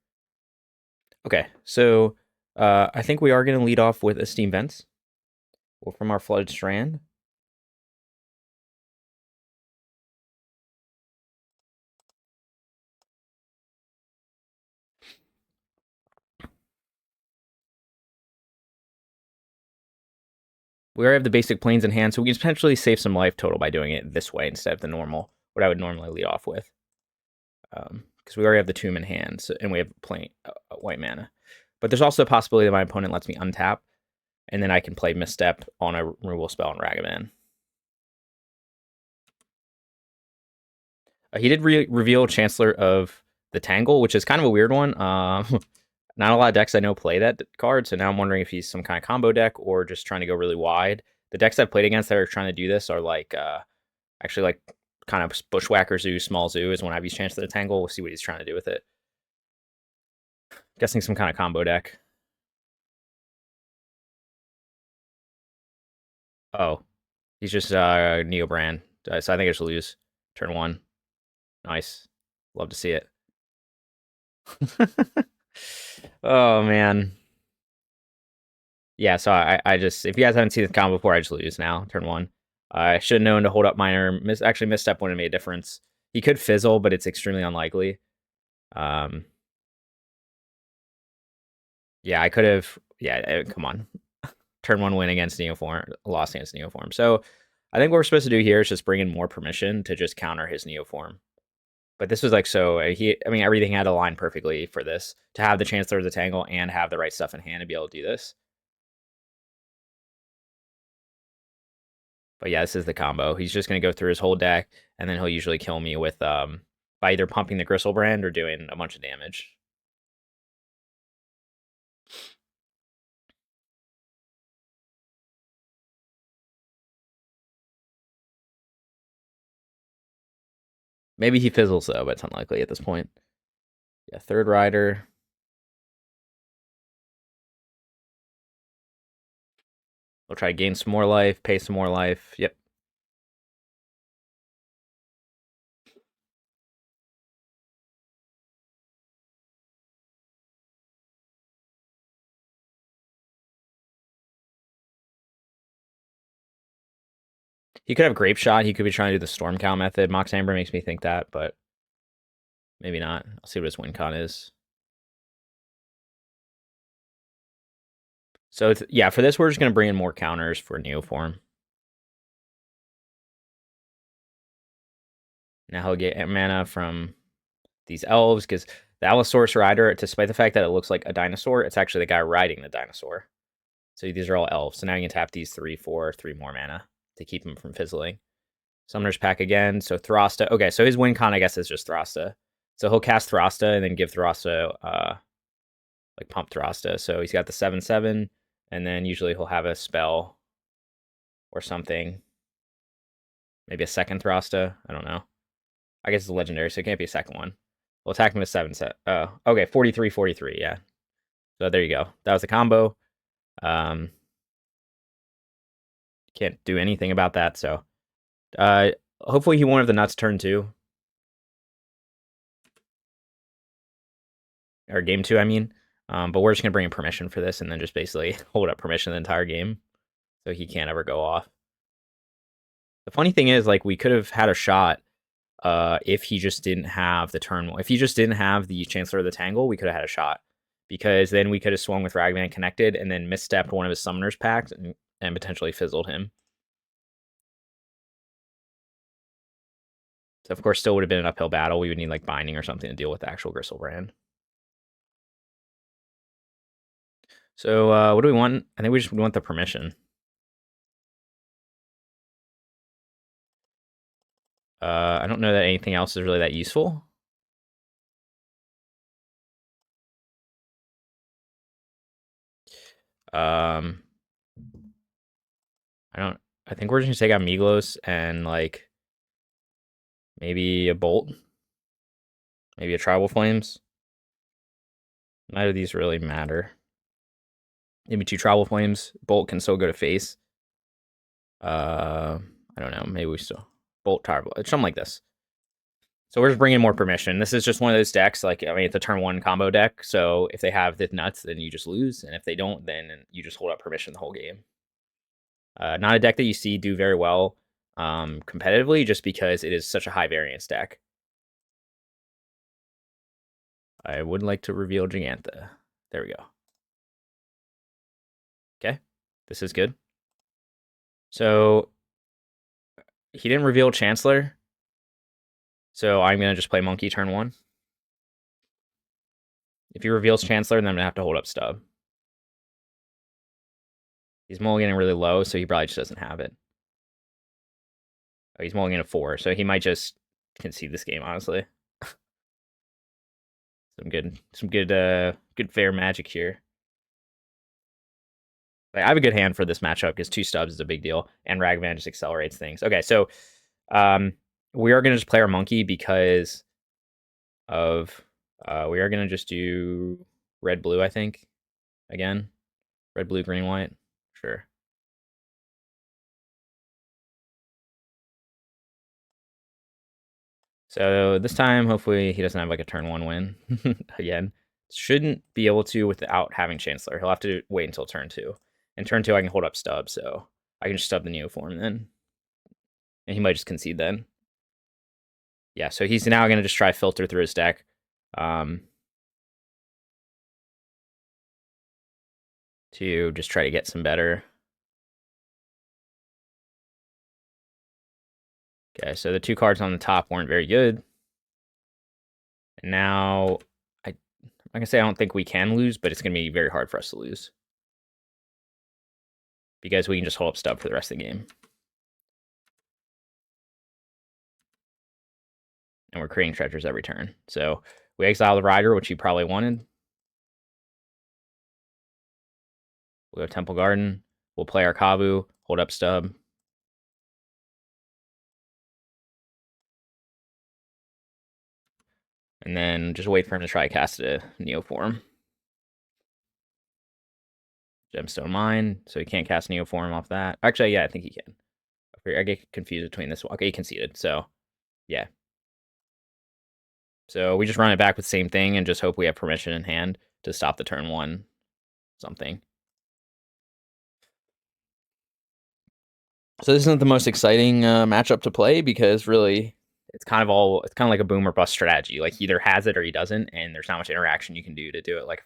Okay, so I think we are going to lead off with a Steam Vents from our Flooded Strand. We already have the basic planes in hand, so we can potentially save some life total by doing it this way instead of the normal, what I would normally lead off with. Because we already have the Tomb in hand, so, and we have plain white mana. But there's also a possibility that my opponent lets me untap, and then I can play Misstep on a removal spell on Ragavan. He did reveal Chancellor of the Tangle, which is kind of a weird one. Not a lot of decks I know play that card, so now I'm wondering if he's some kind of combo deck or just trying to go really wide. The decks I've played against that are trying to do this are like actually like kind of Bushwhacker Zoo, Small Zoo is when I've used Chancellor of the Tangle. We'll see what he's trying to do with it. Guessing some kind of combo deck. Oh, he's just Neobrand. So I think I should lose turn 1. Nice. Love to see it. Oh, man. Yeah, so I just, if you guys haven't seen this combo before, I just lose now, turn 1. I should have known to hold up Minor. Actually, Misstep wouldn't have made a difference. He could fizzle, but it's extremely unlikely. Yeah, I could have, yeah, come on. Turn 1 win against Neoform, lost against Neoform. So I think what we're supposed to do here is just bring in more permission to just counter his Neoform. But this was like so, I mean, everything had to align perfectly for this, to have the Chancellor of the Tangle and have the right stuff in hand to be able to do this. But yeah, this is the combo. He's just going to go through his whole deck, and then he'll usually kill me with by either pumping the Gristlebrand or doing a bunch of damage. Maybe he fizzles though, but it's unlikely at this point. Yeah, third rider. We'll try to gain some more life, pay some more life. Yep. He could have Grape Shot. He could be trying to do the Storm Cow method. Mox Amber makes me think that, but maybe not. I'll see what his win con is. So yeah, for this, we're just going to bring in more counters for Neoform. Now he'll get mana from these elves, because the Allosaurus Rider, despite the fact that it looks like a dinosaur, it's actually the guy riding the dinosaur. So these are all elves. So now you can tap these 3 for 3 more mana to keep him from fizzling. Summoner's Pack again. So Throsta. Okay, so his win con, I guess, is just Throsta. So he'll cast Throsta and then give Throsta, like pump Throsta. So he's got the 7/7, and then usually he'll have a spell or something. Maybe a second Throsta. I don't know. I guess it's a legendary, so it can't be a second one. We'll attack him with 7 set. Oh, okay, 43/43. Yeah. So there you go. That was the combo. Can't do anything about that. So, hopefully he won't have the nuts turn 2. Or game 2, I mean. But we're just gonna bring in permission for this, and then just basically hold up permission the entire game, so he can't ever go off. The funny thing is, like, we could have had a shot if he just didn't have the turn. If he just didn't have the Chancellor of the Tangle, we could have had a shot, because then we could have swung with Ragavan connected and then misstepped one of his Summoner's Packs and potentially fizzled him. So of course, still would have been an uphill battle. We would need like Binding or something to deal with the actual Gristlebrand. So what do we want? I think we just want the permission. I don't know that anything else is really that useful. I think we're just gonna take out Migloz and like maybe a Bolt, maybe a Tribal Flames. Neither of these really matter. Maybe 2 Tribal Flames. Bolt can still go to face. I don't know. Maybe we still Bolt Tribal, something like this. So we're just bringing more permission. This is just one of those decks. Like, I mean, it's a turn 1 combo deck. So if they have the nuts, then you just lose, and if they don't, then you just hold up permission the whole game. Not a deck that you see do very well competitively, just because it is such a high variance deck. I would like to reveal Jegantha. There we go. Okay, this is good. So he didn't reveal Chancellor, so I'm gonna just play Monkey turn 1. If he reveals Chancellor, then I'm gonna have to hold up Stub. He's mulliganing really low, so he probably just doesn't have it. Oh, he's mulliganing a 4, so he might just concede this game, honestly. some good fair magic here. I have a good hand for this matchup because 2 stubs is a big deal, and Ragavan just accelerates things. Okay, so we are gonna just play our Monkey because of we are gonna just do red blue, I think. Again. Red, blue, green, white. Sure. So this time, hopefully, he doesn't have like a turn 1 win again. Shouldn't be able to without having Chancellor. He'll have to wait until turn 2. And turn 2, I can hold up stub, so I can just stub the Neoform then. And he might just concede then. Yeah, so he's now going to just try filter through his deck. To just try to get some better. Okay, so the 2 cards on the top weren't very good. And now, I'm not going to say I don't think we can lose, but it's going to be very hard for us to lose. Because we can just hold up stub for the rest of the game. And we're creating treasures every turn. So we exile the Rider, which you probably wanted. We'll go Temple Garden. We'll play our Kavu, hold up stub. And then just wait for him to try to cast a Neoform. Gemstone Mine, so he can't cast Neoform off that. Actually, yeah, I think he can. I get confused between this one. Okay, he conceded, so yeah. So we just run it back with the same thing and just hope we have permission in hand to stop the turn 1 something. So this isn't the most exciting matchup to play because really it's kind of like a boom or bust strategy. Like he either has it or he doesn't, and there's not much interaction you can do to do it. Like,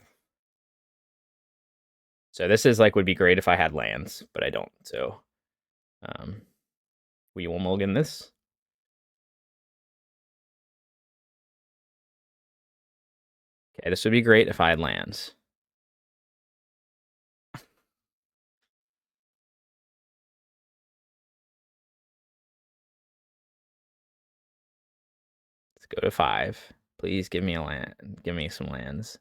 so this is like would be great if I had lands, but I don't. So we will mulligan this. Okay, this would be great if I had lands. Let's go to 5. Please give me a land. Give me some lands.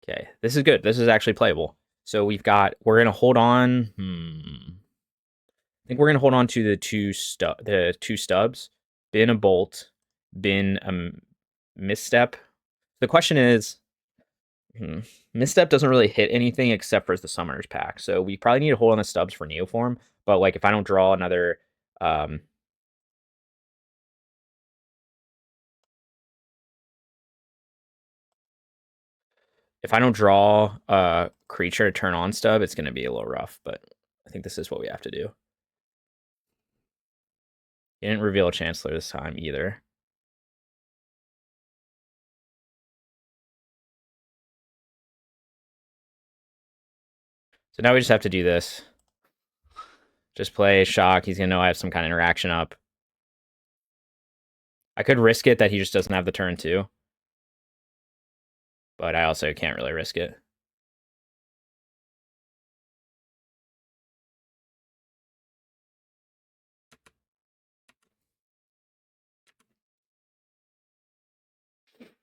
Okay, this is good. This is actually playable. So we're gonna hold on. I think we're gonna hold on to the two stubs. Bin a bolt, bin a misstep. The question is, misstep doesn't really hit anything except for the summoner's pack. So we probably need to hold on the stubs for Neoform. But like if I don't draw another if I don't draw a creature to turn on stub, it's gonna be a little rough, but I think this is what we have to do. He didn't reveal a Chancellor this time either. So now we just have to do this. Just play Shock. He's going to know I have some kind of interaction up. I could risk it that he just doesn't have the turn 2. But I also can't really risk it.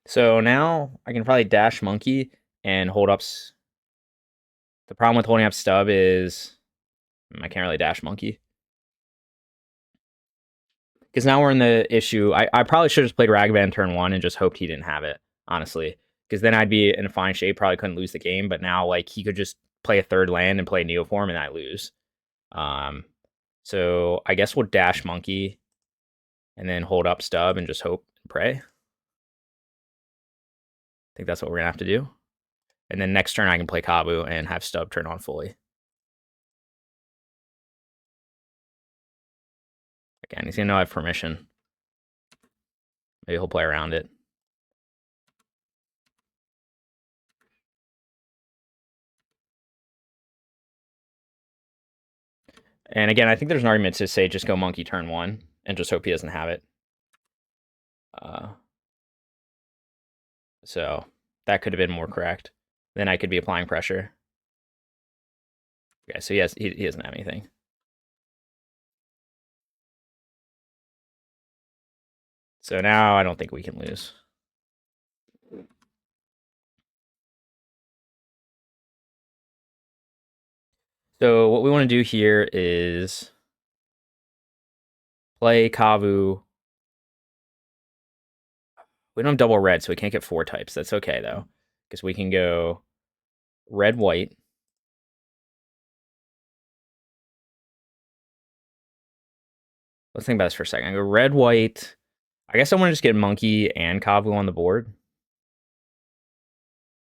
So now I can probably dash Monkey and hold up. The problem with holding up stub is I can't really dash Monkey. Because now we're in the issue. I probably should have just played Ragavan turn 1 and just hoped he didn't have it, honestly. Because then I'd be in a fine shape, probably couldn't lose the game. But now like he could just play a 3rd land and play Neoform and I lose. So I guess we'll dash Monkey and then hold up stub and just hope and pray. I think that's what we're going to have to do. And then next turn I can play Kavu and have stub turn on fully. Again, he's going to know I have permission. Maybe he'll play around it. And again, I think there's an argument to say just go Monkey turn 1 and just hope he doesn't have it. So that could have been more correct. Then I could be applying pressure. Okay, so he doesn't have anything. So now I don't think we can lose. So what we want to do here is play Kavu. We don't have double red, so we can't get 4 types. That's okay, though, because we can go red-white. Let's think about this for a second. I go red-white. I guess I want to just get Monkey and Kavu on the board. I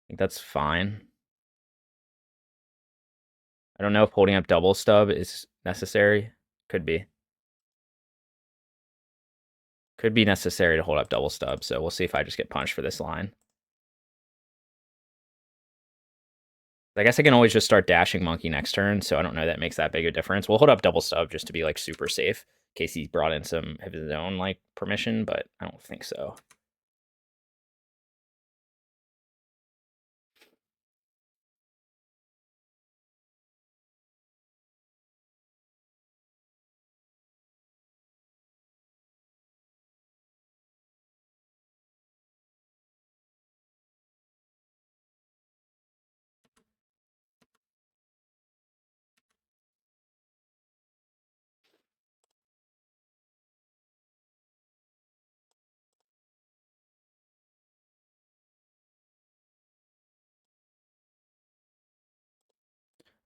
think that's fine. I don't know if holding up double stub is necessary. Could be. Could be necessary to hold up double stub, so we'll see if I just get punched for this line. I guess I can always just start dashing monkey next turn, so I don't know that makes that big a difference. We'll hold up double stub just to be like super safe in case he brought in some of his own like permission, but I don't think so.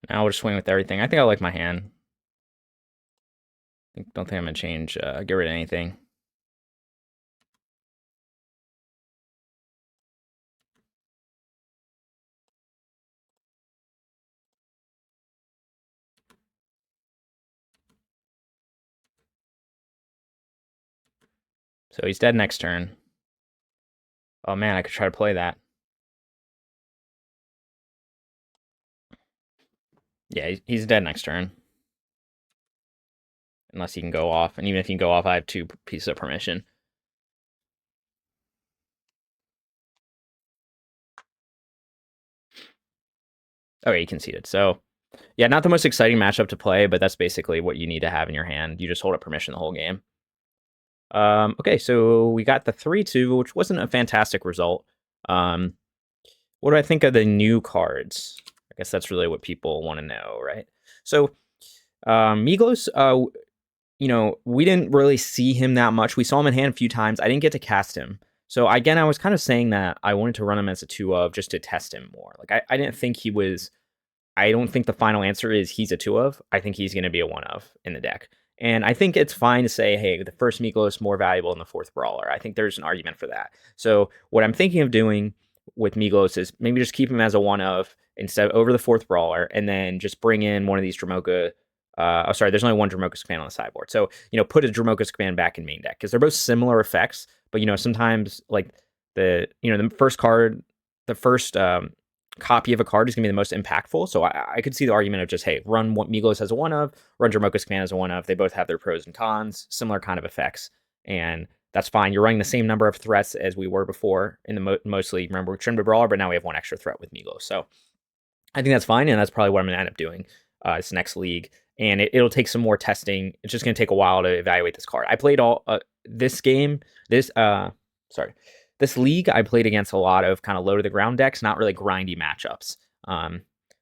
Now we'll just swing with everything. I think I like my hand. Don't think I'm gonna change, get rid of anything. So he's dead next turn. Oh man, I could try to play that. Yeah, he's dead next turn. Unless he can go off. And even if he can go off, I have 2 pieces of permission. Okay, he conceded. So, yeah, not the most exciting matchup to play, but that's basically what you need to have in your hand. You just hold up permission the whole game. Okay, so we got the 3-2, which wasn't a fantastic result. What do I think of the new cards? I guess that's really what people want to know, right? So, Migloz, you know, we didn't really see him that much. We saw him in hand a few times. I didn't get to cast him. So again, I was kind of saying that I wanted to run him as a 2 of just to test him more. Like I didn't think he was. I don't think the final answer is he's a 2 of. I think he's going to be a 1 of in the deck. And I think it's fine to say, hey, the first Migloz is more valuable than the 4th Brawler. I think there's an argument for that. So what I'm thinking of doing with Migloz is maybe just keep him as a 1 of instead over the 4th Brawler, and then just bring in one of these Dromoka. Oh, sorry, there's only one Dromoka's command on the sideboard. So, you know, put a Dromoka's command back in main deck because they're both similar effects. But, you know, sometimes like the first card, the first copy of a card is going to be the most impactful. So I could see the argument of just, hey, run what Migloz has a 1 of, run Dromoka's command as a 1 of. They both have their pros and cons, similar kind of effects. And that's fine. You're running the same number of threats as we were before in the mostly, remember, we trimmed a Brawler, but now we have 1 extra threat with Migloz. So I think that's fine. And that's probably what I'm going to end up doing this next league. And it'll take some more testing. It's just going to take a while to evaluate this card. I played all this game, this league. I played against a lot of kind of low to the ground decks, not really grindy matchups.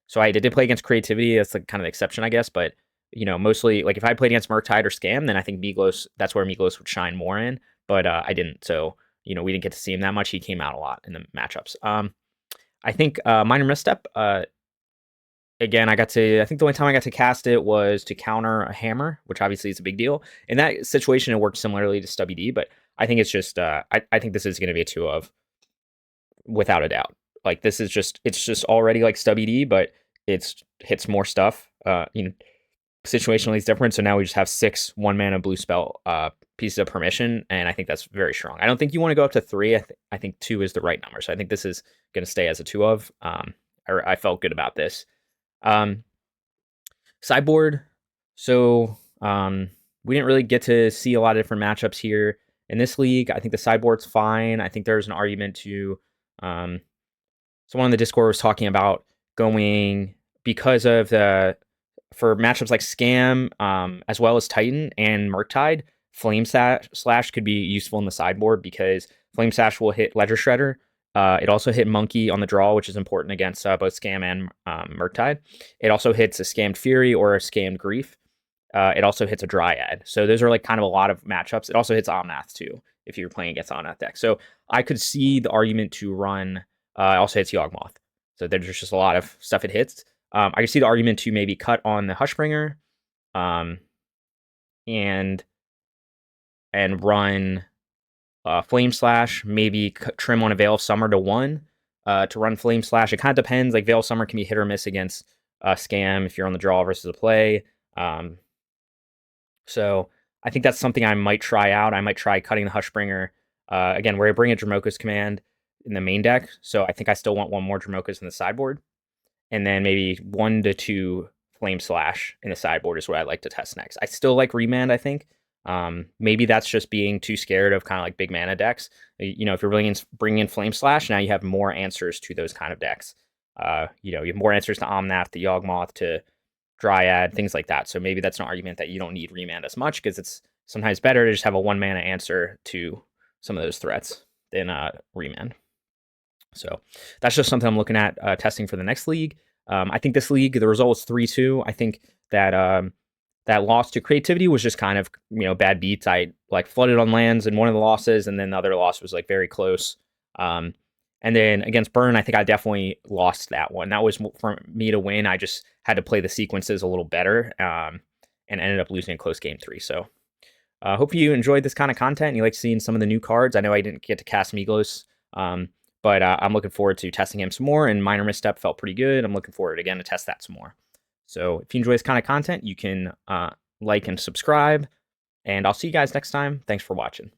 So I did play against creativity. That's like kind of the exception, I guess. But you know, mostly like if I played against Murktide or Scam, then I think Migloz. That's where Migloz would shine more in. But I didn't. So you know, we didn't get to see him that much. He came out a lot in the matchups. I think Minor Misstep. Again, I think the only time I got to cast it was to counter a hammer, which obviously is a big deal. In that situation, it worked similarly to Stubby D, but I think it's just, I think this is going to be a 2 of, without a doubt. Like, this is just, it's just already like Stubby D, but it's hits more stuff. You know, situationally it's different, so now we just have 6 1-mana blue spell pieces of permission, and I think that's very strong. I don't think you want to go up to 3. I think 2 is the right number, so I think this is going to stay as a 2 of. I felt good about this. Sideboard. So we didn't really get to see a lot of different matchups here in this league. I think the sideboard's fine. I think there's an argument to someone in the Discord was talking about going because of for matchups like Scam, as well as Titan and Murktide, Flame Slash could be useful in the sideboard because Flame Slash will hit Ledger Shredder. It also hit Monkey on the draw, which is important against both Scam and Murktide. It also hits a Scammed Fury or a Scammed Grief. It also hits a Dryad. So those are like kind of a lot of matchups. It also hits Omnath too, if you're playing against Omnath deck. So I could see the argument to run, it also hits Yawgmoth. So there's just a lot of stuff it hits. I could see the argument to maybe cut on the Hushbringer and run Flame Slash, maybe trim on a Veil of Summer to 1 to run Flame Slash. It kind of depends. Like Veil of Summer can be hit or miss against scam if you're on the draw versus a play. So I think that's something I might try out. I might try cutting the Hushbringer. Again, where I bring a Dromoka's command in the main deck, so I think I still want one more Dromoka's in the sideboard, and then maybe 1 to 2 Flame Slash in the sideboard is what I'd like to test next. I still like Remand, I think. Maybe that's just being too scared of kind of like big mana decks. You know, if you're really bringing in Flame Slash, now you have more answers to those kind of decks. You know, you have more answers to Omnath, to Yawgmoth, to Dryad, things like that. So maybe that's an argument that you don't need Remand as much, because it's sometimes better to just have a 1 mana answer to some of those threats than Remand. So that's just something I'm looking at testing for the next league. I think this league, the result was 3-2. I think that that loss to creativity was just kind of, you know, bad beats. I like flooded on lands in one of the losses, and then the other loss was like very close. And then against Burn, I think I definitely lost that one. That was for me to win. I just had to play the sequences a little better, and ended up losing a close game 3. So hope you enjoyed this kind of content and you like seeing some of the new cards. I know I didn't get to cast Migloz, but I'm looking forward to testing him some more, and Minor Misstep felt pretty good. I'm looking forward again to test that some more. So if you enjoy this kind of content, you can like and subscribe, and I'll see you guys next time. Thanks for watching.